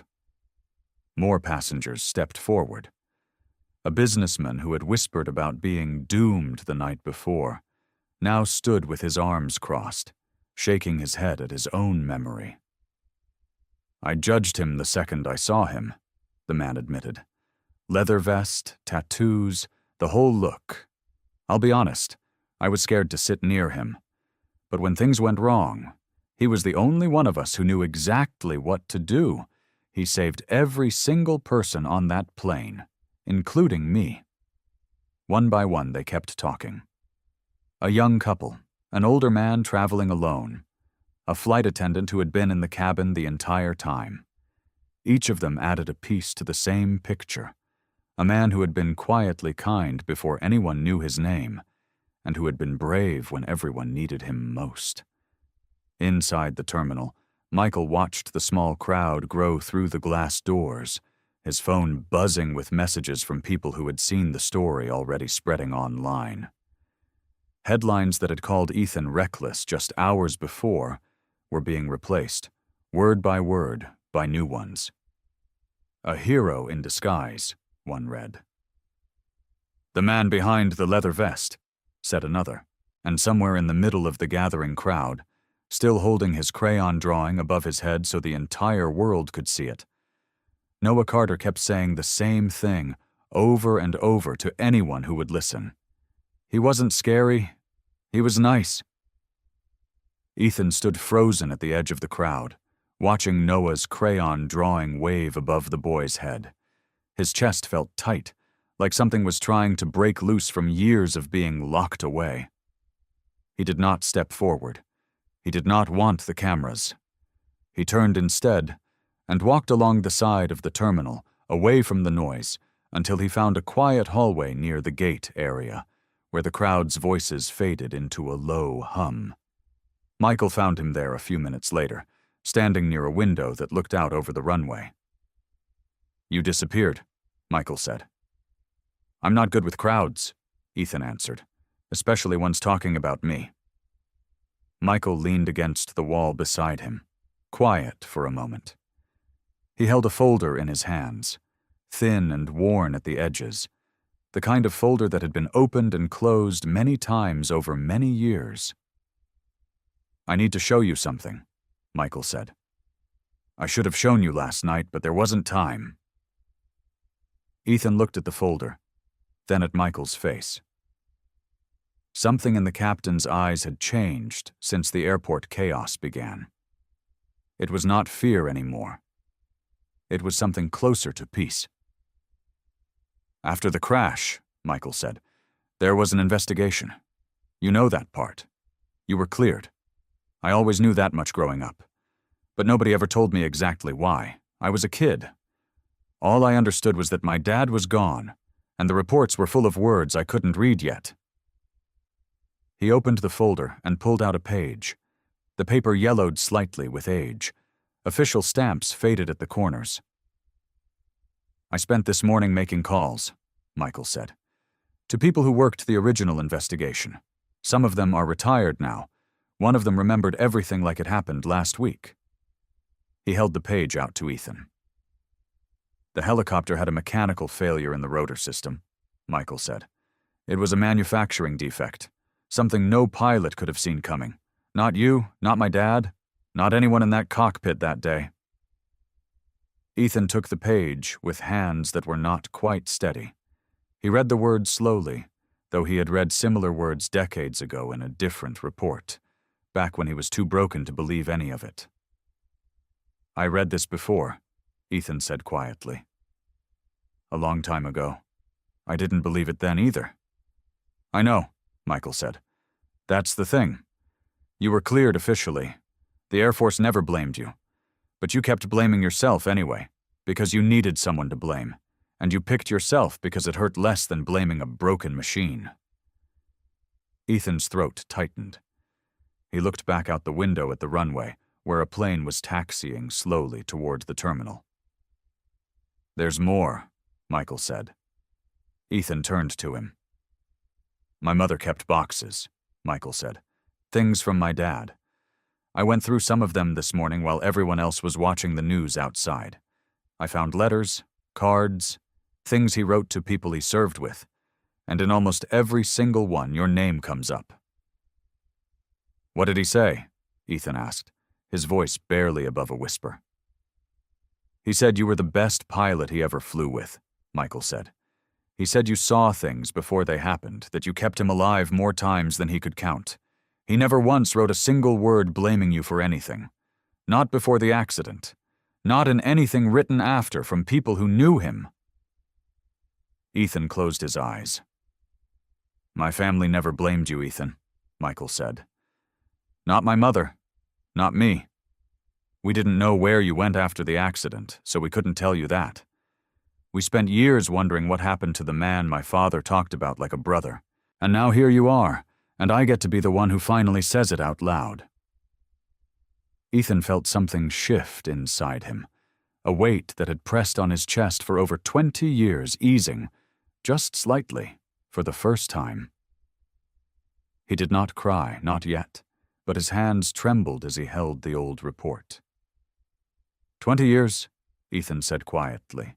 More passengers stepped forward. A businessman who had whispered about being doomed the night before now stood with his arms crossed, shaking his head at his own memory. I judged him the second I saw him, the man admitted. Leather vest, tattoos, the whole look. I'll be honest, I was scared to sit near him. But when things went wrong, he was the only one of us who knew exactly what to do. He saved every single person on that plane, including me. One by one, they kept talking. A young couple, an older man traveling alone, a flight attendant who had been in the cabin the entire time. Each of them added a piece to the same picture, a man who had been quietly kind before anyone knew his name, and who had been brave when everyone needed him most. Inside the terminal, Michael watched the small crowd grow through the glass doors, his phone buzzing with messages from people who had seen the story already spreading online. Headlines that had called Ethan reckless just hours before were being replaced, word by word, by new ones. "A hero in disguise," one read. "The man behind the leather vest," said another, and somewhere in the middle of the gathering crowd, still holding his crayon drawing above his head so the entire world could see it, Noah Carter kept saying the same thing over and over to anyone who would listen. He wasn't scary. He was nice. Ethan stood frozen at the edge of the crowd, watching Noah's crayon drawing wave above the boy's head. His chest felt tight, like something was trying to break loose from years of being locked away. He did not step forward. He did not want the cameras. He turned instead and walked along the side of the terminal, away from the noise, until he found a quiet hallway near the gate area, where the crowd's voices faded into a low hum. Michael found him there a few minutes later, standing near a window that looked out over the runway. "You disappeared," Michael said. "I'm not good with crowds," Ethan answered, "especially ones talking about me." Michael leaned against the wall beside him, quiet for a moment. He held a folder in his hands, thin and worn at the edges, the kind of folder that had been opened and closed many times over many years. "I need to show you something," Michael said. "I should have shown you last night, but there wasn't time." Ethan looked at the folder, then at Michael's face. Something in the captain's eyes had changed since the airport chaos began. It was not fear anymore. It was something closer to peace. "After the crash," Michael said, "there was an investigation. You know that part. You were cleared. I always knew that much growing up. But nobody ever told me exactly why. I was a kid. All I understood was that my dad was gone, and the reports were full of words I couldn't read yet." He opened the folder and pulled out a page. The paper yellowed slightly with age. Official stamps faded at the corners. "I spent this morning making calls," Michael said, "to people who worked the original investigation. Some of them are retired now. One of them remembered everything like it happened last week." He held the page out to Ethan. "The helicopter had a mechanical failure in the rotor system," Michael said. "It was a manufacturing defect, something no pilot could have seen coming. Not you, not my dad, not anyone in that cockpit that day." Ethan took the page with hands that were not quite steady. He read the words slowly, though he had read similar words decades ago in a different report, back when he was too broken to believe any of it. "I read this before," Ethan said quietly. "A long time ago. I didn't believe it then either." "I know," Michael said. "That's the thing. You were cleared officially. The Air Force never blamed you. But you kept blaming yourself anyway, because you needed someone to blame, and you picked yourself because it hurt less than blaming a broken machine." Ethan's throat tightened. He looked back out the window at the runway, where a plane was taxiing slowly toward the terminal. "There's more," Michael said. Ethan turned to him. "My mother kept boxes," Michael said. "Things from my dad. I went through some of them this morning while everyone else was watching the news outside. I found letters, cards, things he wrote to people he served with, and in almost every single one your name comes up." "What did he say?" Ethan asked, his voice barely above a whisper. "He said you were the best pilot he ever flew with," Michael said. "He said you saw things before they happened, that you kept him alive more times than he could count. He never once wrote a single word blaming you for anything. Not before the accident. Not in anything written after from people who knew him." Ethan closed his eyes. "My family never blamed you, Ethan," Michael said. "Not my mother. Not me. We didn't know where you went after the accident, so we couldn't tell you that. We spent years wondering what happened to the man my father talked about like a brother. And now here you are, and I get to be the one who finally says it out loud." Ethan felt something shift inside him, a weight that had pressed on his chest for over 20 years easing, just slightly, for the first time. He did not cry, not yet, but his hands trembled as he held the old report. 20 years, Ethan said quietly.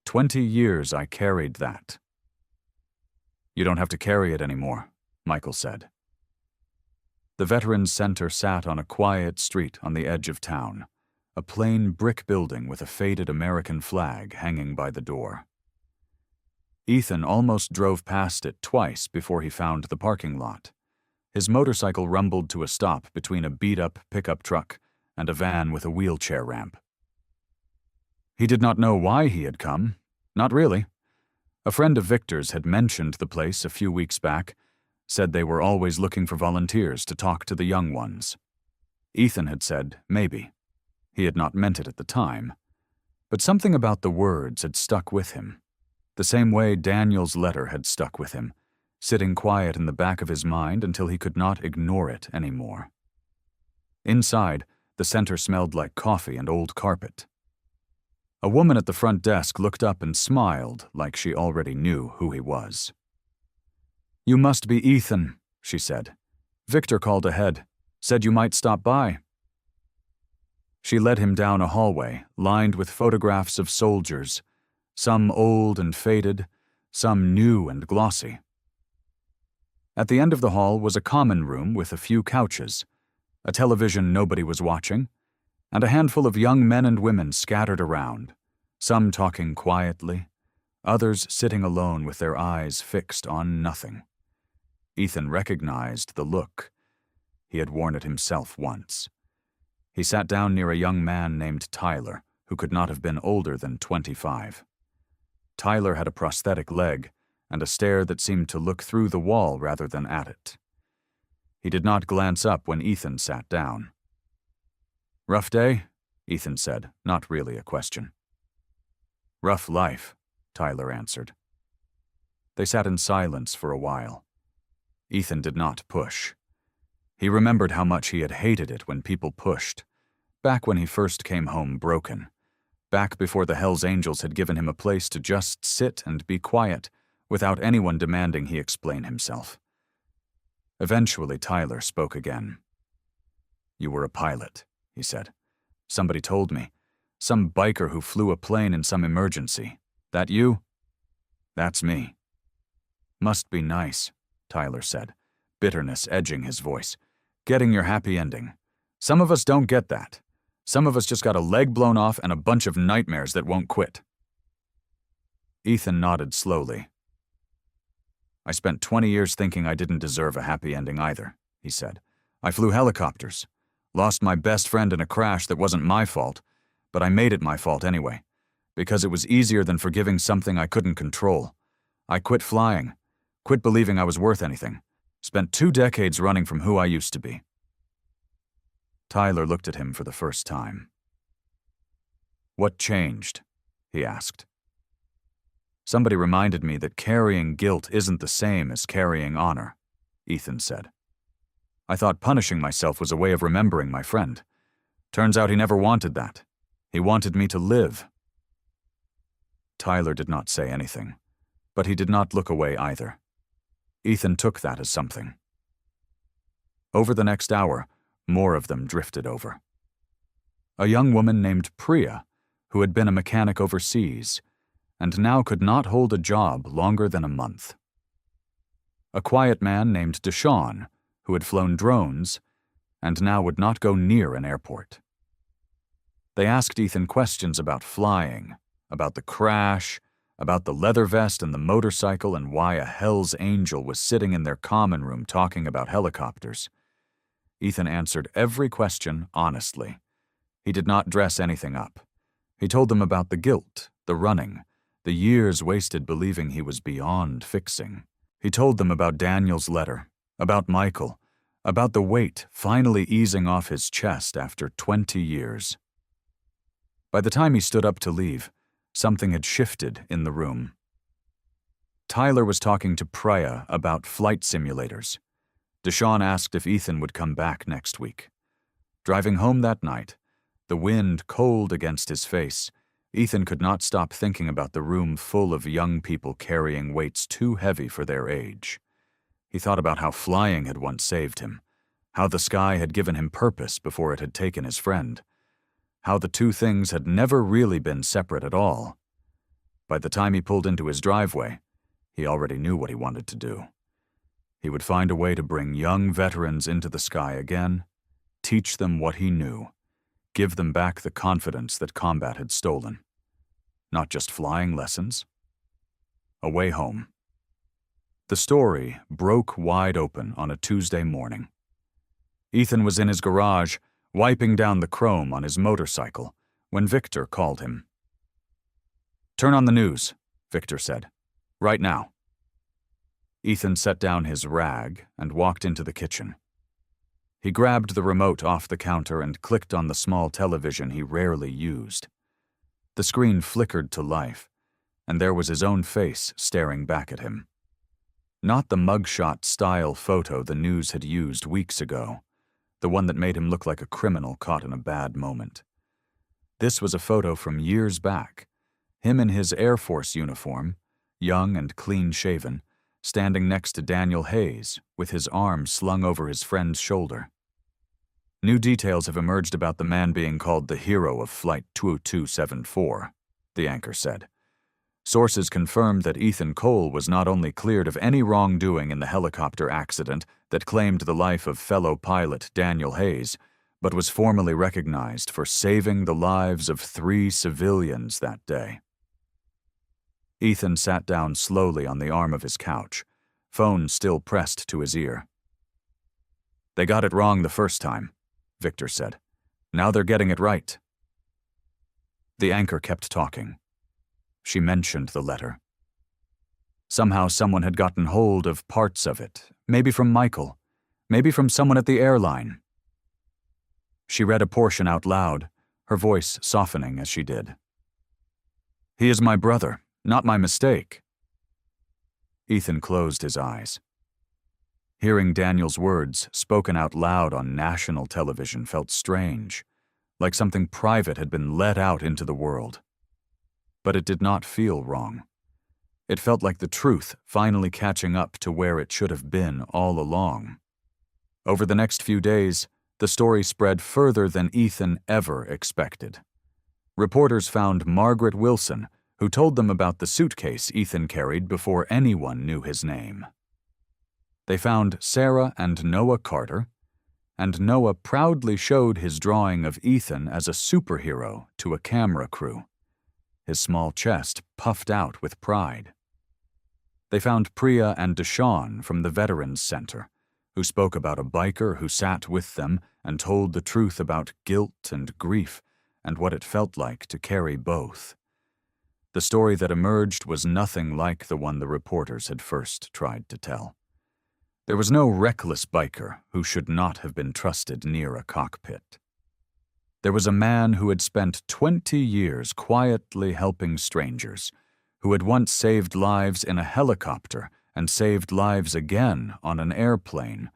20 years I carried that. You don't have to carry it anymore, Michael said. The Veterans Center sat on a quiet street on the edge of town, a plain brick building with a faded American flag hanging by the door. Ethan almost drove past it twice before he found the parking lot. His motorcycle rumbled to a stop between a beat-up pickup truck and a van with a wheelchair ramp. He did not know why he had come. Not really. A friend of Victor's had mentioned the place a few weeks back, said they were always looking for volunteers to talk to the young ones. Ethan had said maybe. He had not meant it at the time. But something about the words had stuck with him, the same way Daniel's letter had stuck with him, sitting quiet in the back of his mind until he could not ignore it anymore. Inside, the center smelled like coffee and old carpet. A woman at the front desk looked up and smiled like she already knew who he was. "You must be Ethan," she said. "Victor called ahead, said you might stop by." She led him down a hallway lined with photographs of soldiers, some old and faded, some new and glossy. At the end of the hall was a common room with a few couches, a television nobody was watching, and a handful of young men and women scattered around, some talking quietly, others sitting alone with their eyes fixed on nothing. Ethan recognized the look. He had worn it himself once. He sat down near a young man named Tyler, who could not have been older than 25. Tyler had a prosthetic leg and a stare that seemed to look through the wall rather than at it. He did not glance up when Ethan sat down. "Rough day?" Ethan said, not really a question. "Rough life," Tyler answered. They sat in silence for a while. Ethan did not push. He remembered how much he had hated it when people pushed, back when he first came home broken, back before the Hells Angels had given him a place to just sit and be quiet without anyone demanding he explain himself. Eventually, Tyler spoke again. "You were a pilot," he said. "Somebody told me. Some biker who flew a plane in some emergency. That you?" "That's me." "Must be nice," Tyler said, bitterness edging his voice. "Getting your happy ending. Some of us don't get that. Some of us just got a leg blown off and a bunch of nightmares that won't quit." Ethan nodded slowly. "I spent 20 years thinking I didn't deserve a happy ending either," he said. "I flew helicopters. Lost my best friend in a crash that wasn't my fault, but I made it my fault anyway, because it was easier than forgiving something I couldn't control. I quit flying, quit believing I was worth anything, spent 2 decades running from who I used to be." Tyler looked at him for the first time. "What changed?" he asked. "Somebody reminded me that carrying guilt isn't the same as carrying honor," Ethan said. "I thought punishing myself was a way of remembering my friend. Turns out he never wanted that. He wanted me to live." Tyler did not say anything, but he did not look away either. Ethan took that as something. Over the next hour, more of them drifted over. A young woman named Priya, who had been a mechanic overseas, and now could not hold a job longer than a month. A quiet man named Deshawn, who had flown drones, and now would not go near an airport. They asked Ethan questions about flying, about the crash, about the leather vest and the motorcycle and why a Hells Angel was sitting in their common room talking about helicopters. Ethan answered every question honestly. He did not dress anything up. He told them about the guilt, the running, the years wasted believing he was beyond fixing. He told them about Daniel's letter, about Michael, about the weight finally easing off his chest after 20 years. By the time he stood up to leave, something had shifted in the room. Tyler was talking to Priya about flight simulators. Deshawn asked if Ethan would come back next week. Driving home that night, the wind cold against his face, Ethan could not stop thinking about the room full of young people carrying weights too heavy for their age. He thought about how flying had once saved him, how the sky had given him purpose before it had taken his friend, how the two things had never really been separate at all. By the time he pulled into his driveway, he already knew what he wanted to do. He would find a way to bring young veterans into the sky again, teach them what he knew, give them back the confidence that combat had stolen. Not just flying lessons. A way home. The story broke wide open on a Tuesday morning. Ethan was in his garage, wiping down the chrome on his motorcycle, when Victor called him. "Turn on the news," Victor said. "Right now." Ethan set down his rag and walked into the kitchen. He grabbed the remote off the counter and clicked on the small television he rarely used. The screen flickered to life, and there was his own face staring back at him. Not the mugshot-style photo the news had used weeks ago, the one that made him look like a criminal caught in a bad moment. This was a photo from years back, him in his Air Force uniform, young and clean-shaven, standing next to Daniel Hayes, with his arm slung over his friend's shoulder. New details have emerged about the man being called the hero of Flight 2274, the anchor said. Sources confirmed that Ethan Cole was not only cleared of any wrongdoing in the helicopter accident that claimed the life of fellow pilot Daniel Hayes, but was formally recognized for saving the lives of 3 civilians that day. Ethan sat down slowly on the arm of his couch, phone still pressed to his ear. "They got it wrong the first time," Victor said. "Now they're getting it right." The anchor kept talking. She mentioned the letter. Somehow someone had gotten hold of parts of it, maybe from Michael, maybe from someone at the airline. She read a portion out loud, her voice softening as she did. "He is my brother, not my mistake." Ethan closed his eyes. Hearing Daniel's words spoken out loud on national television felt strange, like something private had been let out into the world. But it did not feel wrong. It felt like the truth finally catching up to where it should have been all along. Over the next few days, the story spread further than Ethan ever expected. Reporters found Margaret Wilson, who told them about the suitcase Ethan carried before anyone knew his name. They found Sarah and Noah Carter, and Noah proudly showed his drawing of Ethan as a superhero to a camera crew, his small chest puffed out with pride. They found Priya and Deshawn from the Veterans Center, who spoke about a biker who sat with them and told the truth about guilt and grief and what it felt like to carry both. The story that emerged was nothing like the one the reporters had first tried to tell. There was no reckless biker who should not have been trusted near a cockpit. There was a man who had spent 20 years quietly helping strangers, who had once saved lives in a helicopter and saved lives again on an airplane,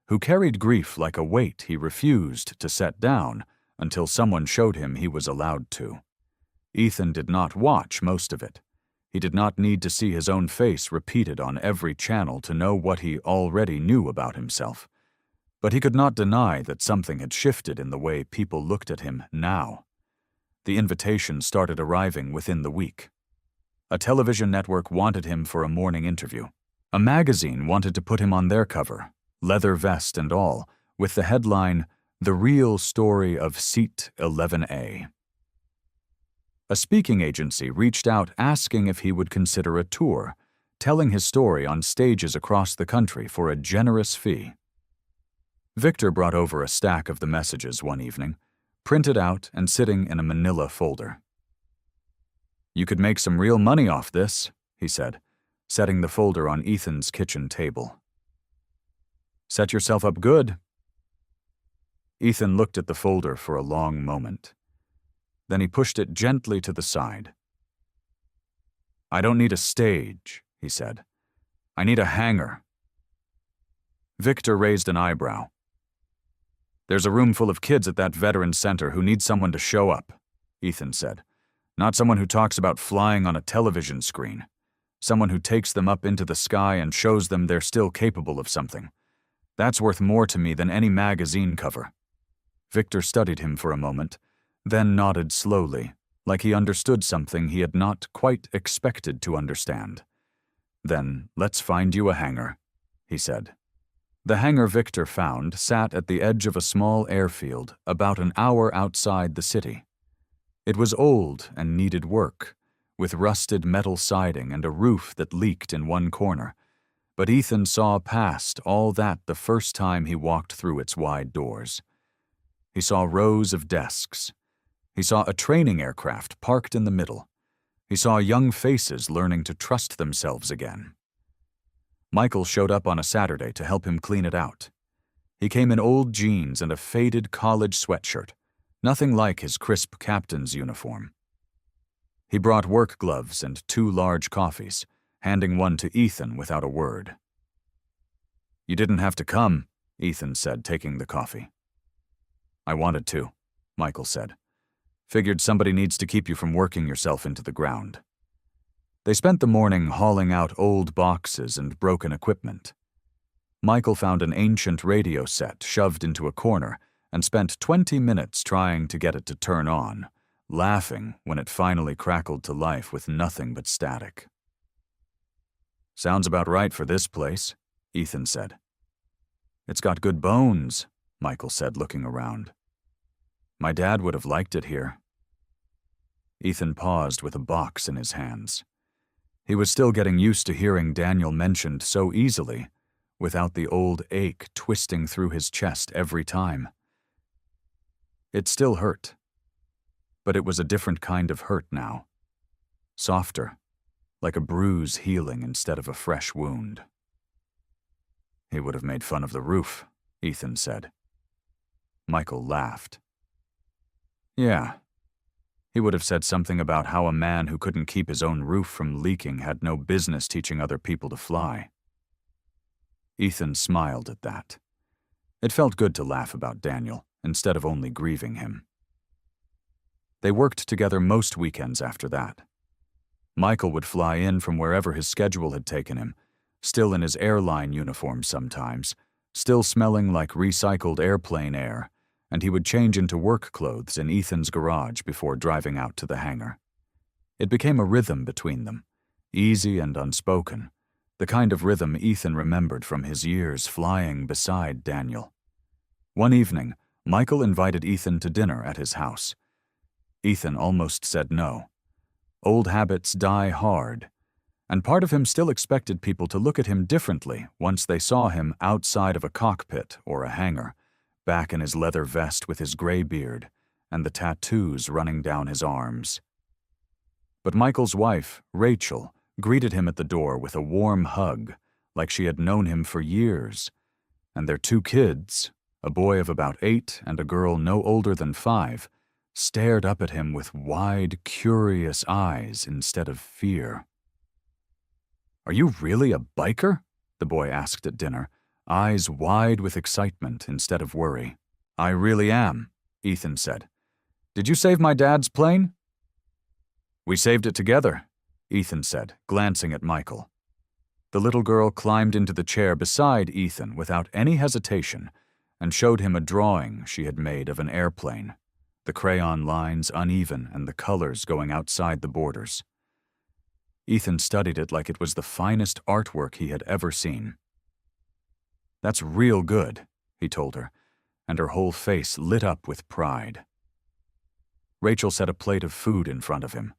who carried grief like a weight he refused to set down until someone showed him he was allowed to. Ethan did not watch most of it. He did not need to see his own face repeated on every channel to know what he already knew about himself. But he could not deny that something had shifted in the way people looked at him now. The invitations started arriving within the week. A television network wanted him for a morning interview. A magazine wanted to put him on their cover, leather vest and all, with the headline, "The Real Story of Seat 11A." A speaking agency reached out asking if he would consider a tour, telling his story on stages across the country for a generous fee. Victor brought over a stack of the messages one evening, printed out and sitting in a manila folder. "You could make some real money off this," he said, setting the folder on Ethan's kitchen table. Set yourself up good. Ethan looked at the folder for a long moment. Then he pushed it gently to the side. I don't need a stage, he said. I need a hangar. Victor raised an eyebrow. There's a room full of kids at that veterans center who need someone to show up, Ethan said. Not someone who talks about flying on a television screen. Someone who takes them up into the sky and shows them they're still capable of something. That's worth more to me than any magazine cover. Victor studied him for a moment, then nodded slowly, like he understood something he had not quite expected to understand. Then, let's find you a hangar, he said. The hangar Victor found sat at the edge of a small airfield about an hour outside the city. It was old and needed work, with rusted metal siding and a roof that leaked in one corner, but Ethan saw past all that the first time he walked through its wide doors. He saw rows of desks. He saw a training aircraft parked in the middle. He saw young faces learning to trust themselves again. Michael showed up on a Saturday to help him clean it out. He came in old jeans and a faded college sweatshirt, nothing like his crisp captain's uniform. He brought work gloves and 2 large coffees, handing one to Ethan without a word. You didn't have to come, Ethan said, taking the coffee. I wanted to, Michael said. Figured somebody needs to keep you from working yourself into the ground. They spent the morning hauling out old boxes and broken equipment. Michael found an ancient radio set shoved into a corner and spent 20 minutes trying to get it to turn on, laughing when it finally crackled to life with nothing but static. Sounds about right for this place, Ethan said. It's got good bones, Michael said, looking around. My dad would have liked it here. Ethan paused with a box in his hands. He was still getting used to hearing Daniel mentioned so easily, without the old ache twisting through his chest every time. It still hurt, but it was a different kind of hurt now. Softer, like a bruise healing instead of a fresh wound. He would have made fun of the roof, Ethan said. Michael laughed. Yeah. He would have said something about how a man who couldn't keep his own roof from leaking had no business teaching other people to fly. Ethan smiled at that. It felt good to laugh about Daniel, instead of only grieving him. They worked together most weekends after that. Michael would fly in from wherever his schedule had taken him, still in his airline uniform sometimes, still smelling like recycled airplane air, and he would change into work clothes in Ethan's garage before driving out to the hangar. It became a rhythm between them, easy and unspoken, the kind of rhythm Ethan remembered from his years flying beside Daniel. One evening, Michael invited Ethan to dinner at his house. Ethan almost said no. Old habits die hard, and part of him still expected people to look at him differently once they saw him outside of a cockpit or a hangar, back in his leather vest with his gray beard and the tattoos running down his arms. But Michael's wife, Rachel, greeted him at the door with a warm hug, like she had known him for years, and their 2 kids, a boy of about 8 and a girl no older than 5, stared up at him with wide, curious eyes instead of fear. Are you really a biker? The boy asked at dinner, eyes wide with excitement instead of worry. I really am, Ethan said. Did you save my dad's plane? We saved it together, Ethan said, glancing at Michael. The little girl climbed into the chair beside Ethan without any hesitation and showed him a drawing she had made of an airplane, the crayon lines uneven and the colors going outside the borders. Ethan studied it like it was the finest artwork he had ever seen. That's real good, he told her, and her whole face lit up with pride. Rachel set a plate of food in front of him,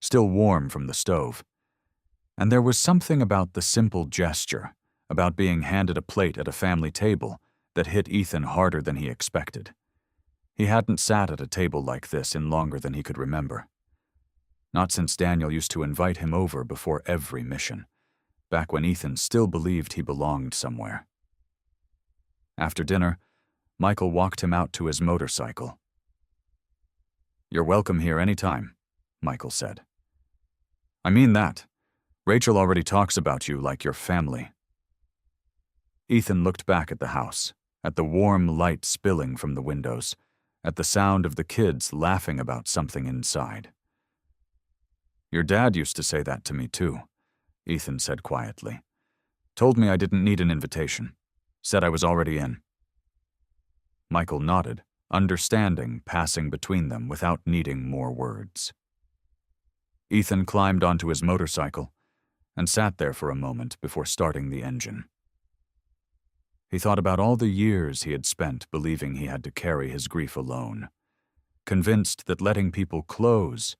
still warm from the stove. And there was something about the simple gesture, about being handed a plate at a family table, that hit Ethan harder than he expected. He hadn't sat at a table like this in longer than he could remember. Not since Daniel used to invite him over before every mission, back when Ethan still believed he belonged somewhere. After dinner, Michael walked him out to his motorcycle. "You're welcome here any time," Michael said. "I mean that. Rachel already talks about you like your family." Ethan looked back at the house, at the warm light spilling from the windows, at the sound of the kids laughing about something inside. "Your dad used to say that to me too," Ethan said quietly. "Told me I didn't need an invitation. Said I was already in." Michael nodded, understanding passing between them without needing more words. Ethan climbed onto his motorcycle and sat there for a moment before starting the engine. He thought about all the years he had spent believing he had to carry his grief alone, convinced that letting people close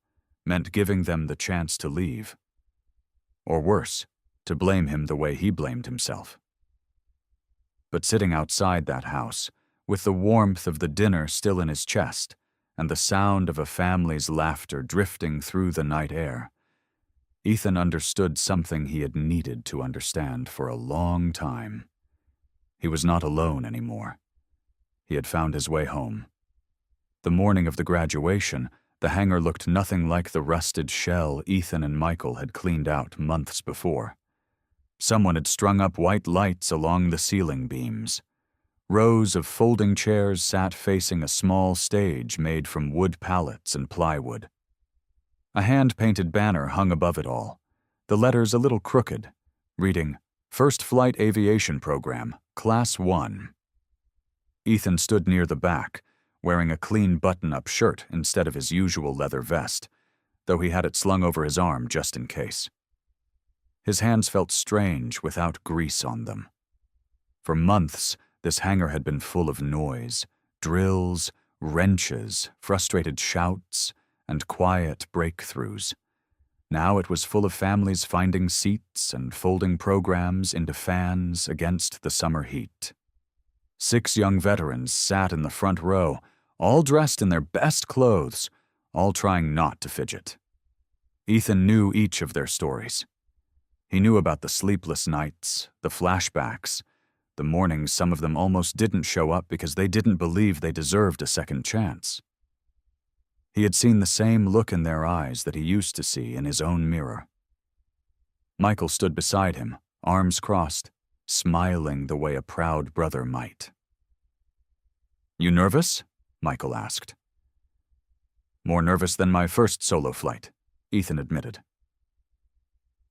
meant giving them the chance to leave. Or worse, to blame him the way he blamed himself. But sitting outside that house, with the warmth of the dinner still in his chest, and the sound of a family's laughter drifting through the night air, Ethan understood something he had needed to understand for a long time. He was not alone anymore. He had found his way home. The morning of the graduation, the hangar looked nothing like the rusted shell Ethan and Michael had cleaned out months before. Someone had strung up white lights along the ceiling beams. Rows of folding chairs sat facing a small stage made from wood pallets and plywood. A hand-painted banner hung above it all, the letters a little crooked, reading, "First Flight Aviation Program, Class 1. Ethan stood near the back, wearing a clean button-up shirt instead of his usual leather vest, though he had it slung over his arm just in case. His hands felt strange without grease on them. For months, this hangar had been full of noise, drills, wrenches, frustrated shouts, and quiet breakthroughs. Now it was full of families finding seats and folding programs into fans against the summer heat. 6 young veterans sat in the front row, all dressed in their best clothes, all trying not to fidget. Ethan knew each of their stories. He knew about the sleepless nights, the flashbacks, the mornings some of them almost didn't show up because they didn't believe they deserved a second chance. He had seen the same look in their eyes that he used to see in his own mirror. Michael stood beside him, arms crossed, smiling the way a proud brother might. "You nervous?" Michael asked. "More nervous than my first solo flight," Ethan admitted.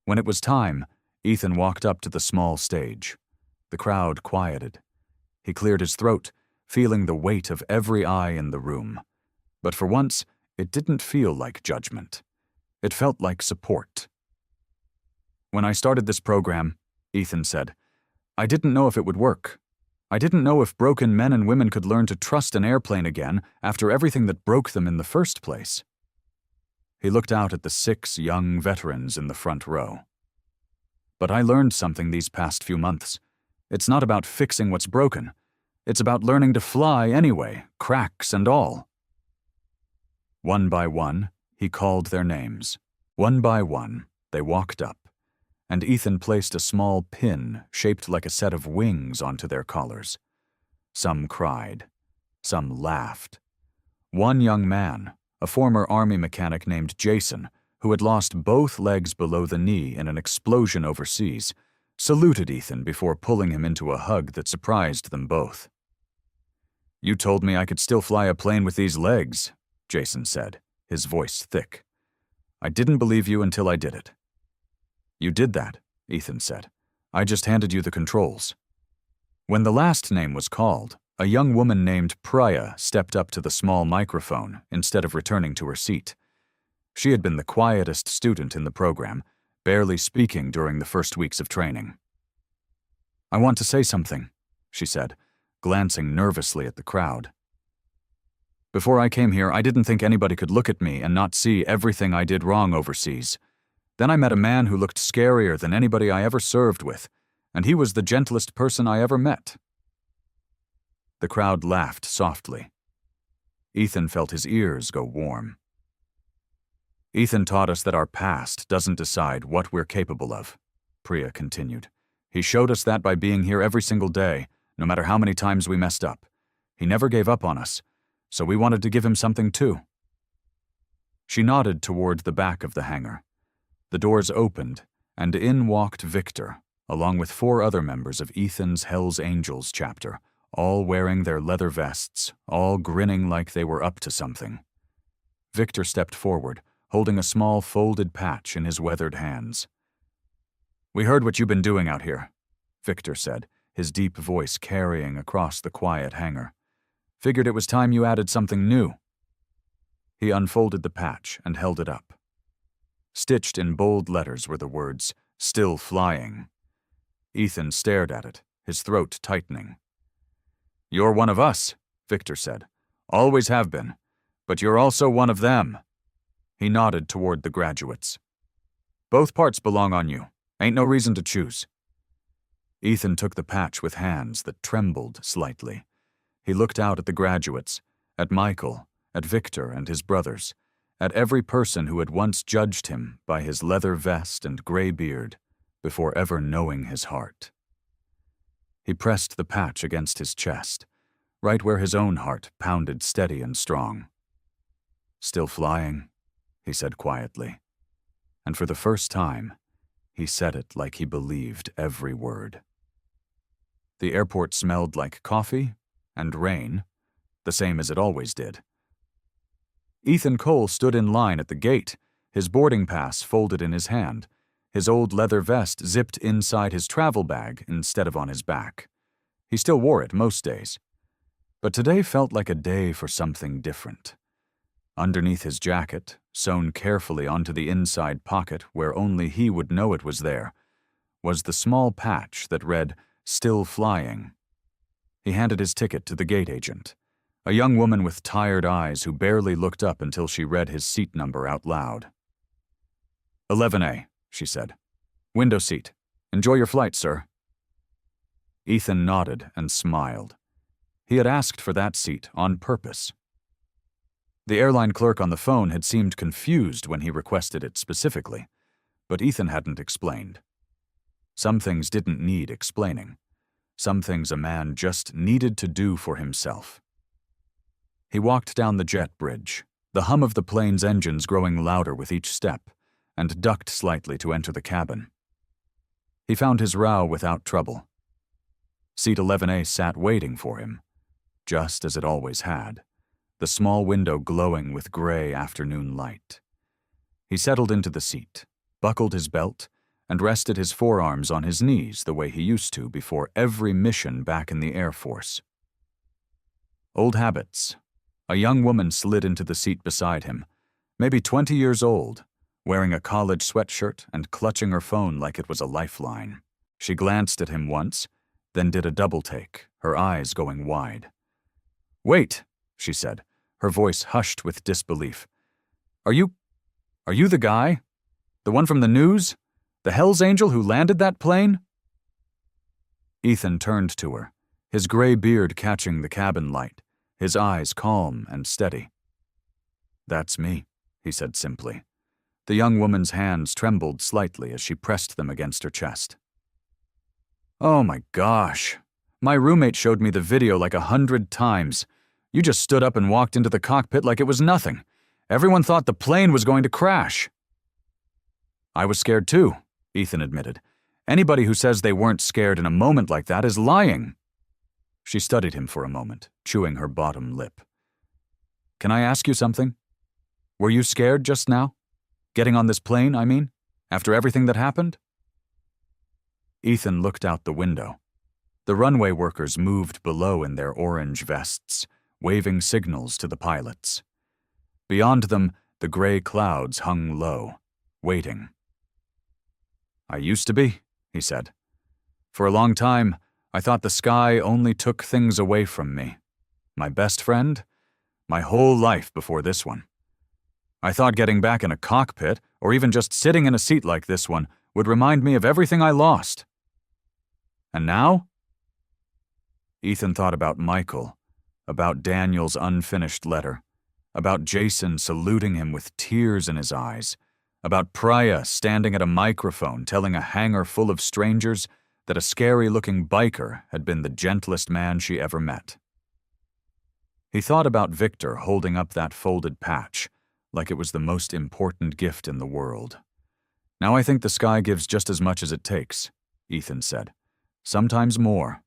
When it was time, Ethan walked up to the small stage. The crowd quieted. He cleared his throat, feeling the weight of every eye in the room. But for once, it didn't feel like judgment. It felt like support. "When I started this program," Ethan said, "I didn't know if it would work. I didn't know if broken men and women could learn to trust an airplane again after everything that broke them in the first place." He looked out at the 6 young veterans in the front row. "But I learned something these past few months. It's not about fixing what's broken. It's about learning to fly anyway, cracks and all." One by one, he called their names. One by one, they walked up, and Ethan placed a small pin shaped like a set of wings onto their collars. Some cried. Some laughed. One young man, a former Army mechanic named Jason, who had lost both legs below the knee in an explosion overseas, saluted Ethan before pulling him into a hug that surprised them both. "You told me I could still fly a plane with these legs," Jason said, his voice thick. "I didn't believe you until I did it." "You did that," Ethan said. "I just handed you the controls." When the last name was called, a young woman named Priya stepped up to the small microphone instead of returning to her seat. She had been the quietest student in the program, barely speaking during the first weeks of training. "I want to say something," she said, glancing nervously at the crowd. "Before I came here, I didn't think anybody could look at me and not see everything I did wrong overseas. Then I met a man who looked scarier than anybody I ever served with, and he was the gentlest person I ever met." The crowd laughed softly. Ethan felt his ears go warm. "Ethan taught us that our past doesn't decide what we're capable of," Priya continued. "He showed us that by being here every single day, no matter how many times we messed up. He never gave up on us, so we wanted to give him something too." She nodded toward the back of the hangar. The doors opened, and in walked Victor, along with 4 other members of Ethan's Hells Angels chapter, all wearing their leather vests, all grinning like they were up to something. Victor stepped forward, holding a small folded patch in his weathered hands. "We heard what you've been doing out here," Victor said, his deep voice carrying across the quiet hangar. "Figured it was time you added something new." He unfolded the patch and held it up. Stitched in bold letters were the words, "Still flying." Ethan stared at it, his throat tightening. "You're one of us," Victor said. "Always have been. But you're also one of them." He nodded toward the graduates. "Both parts belong on you. Ain't no reason to choose." Ethan took the patch with hands that trembled slightly. He looked out at the graduates, at Michael, at Victor and his brothers, at every person who had once judged him by his leather vest and gray beard before ever knowing his heart. He pressed the patch against his chest, right where his own heart pounded steady and strong. "Still flying," he said quietly, and for the first time, he said it like he believed every word. The airport smelled like coffee and rain, the same as it always did. Ethan Cole stood in line at the gate, his boarding pass folded in his hand, his old leather vest zipped inside his travel bag instead of on his back. He still wore it most days. But today felt like a day for something different. Underneath his jacket, sewn carefully onto the inside pocket where only he would know it was there, was the small patch that read, "Still flying." He handed his ticket to the gate agent, a young woman with tired eyes who barely looked up until she read his seat number out loud. 11A, she said. "Window seat. Enjoy your flight, sir." Ethan nodded and smiled. He had asked for that seat on purpose. The airline clerk on the phone had seemed confused when he requested it specifically, but Ethan hadn't explained. Some things didn't need explaining. Some things a man just needed to do for himself. He walked down the jet bridge, the hum of the plane's engines growing louder with each step, and ducked slightly to enter the cabin. He found his row without trouble. Seat 11A sat waiting for him, just as it always had, the small window glowing with gray afternoon light. He settled into the seat, buckled his belt, and rested his forearms on his knees the way he used to before every mission back in the Air Force. Old habits. A young woman slid into the seat beside him, maybe 20 years old, wearing a college sweatshirt and clutching her phone like it was a lifeline. She glanced at him once, then did a double take, her eyes going wide. "Wait," she said, her voice hushed with disbelief. Are you the guy? The one from the news? The Hells Angel who landed that plane?" Ethan turned to her, his gray beard catching the cabin light, his eyes calm and steady. "That's me," he said simply. The young woman's hands trembled slightly as she pressed them against her chest. "Oh my gosh. My roommate showed me the video like 100 times. You just stood up and walked into the cockpit like it was nothing. Everyone thought the plane was going to crash." "I was scared too," Ethan admitted. "Anybody who says they weren't scared in a moment like that is lying." She studied him for a moment, chewing her bottom lip. "Can I ask you something? Were you scared just now? Getting on this plane, I mean, after everything that happened?" Ethan looked out the window. The runway workers moved below in their orange vests, waving signals to the pilots. Beyond them, the gray clouds hung low, waiting. "I used to be," he said. "For a long time, I thought the sky only took things away from me. My best friend, my whole life before this one. I thought getting back in a cockpit, or even just sitting in a seat like this one, would remind me of everything I lost. And now?" Ethan thought about Michael, about Daniel's unfinished letter, about Jason saluting him with tears in his eyes, about Priya standing at a microphone telling a hangar full of strangers that a scary-looking biker had been the gentlest man she ever met. He thought about Victor holding up that folded patch, like it was the most important gift in the world. "Now I think the sky gives just as much as it takes," Ethan said. "Sometimes more."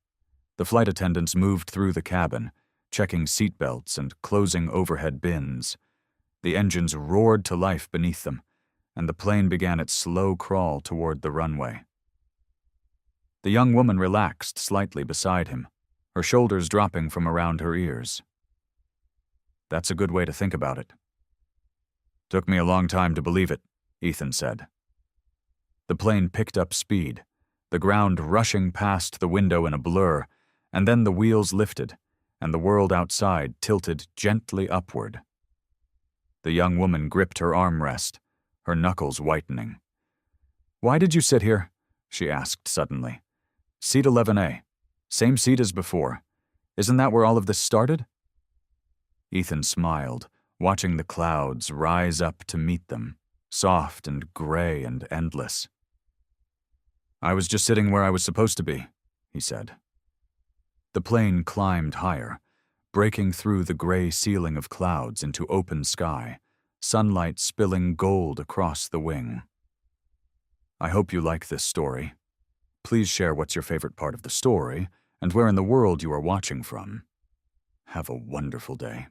The flight attendants moved through the cabin, checking seatbelts and closing overhead bins. The engines roared to life beneath them, and the plane began its slow crawl toward the runway. The young woman relaxed slightly beside him, her shoulders dropping from around her ears. "That's a good way to think about it." "Took me a long time to believe it," Ethan said. The plane picked up speed, the ground rushing past the window in a blur, and then the wheels lifted, and the world outside tilted gently upward. The young woman gripped her armrest, her knuckles whitening. "Why did you sit here?" she asked suddenly. "Seat 11A. Same seat as before. Isn't that where all of this started?" Ethan smiled, watching the clouds rise up to meet them, soft and gray and endless. "I was just sitting where I was supposed to be," he said. The plane climbed higher, breaking through the gray ceiling of clouds into open sky, sunlight spilling gold across the wing. "I hope you like this story. Please share what's your favorite part of the story and where in the world you are watching from. Have a wonderful day."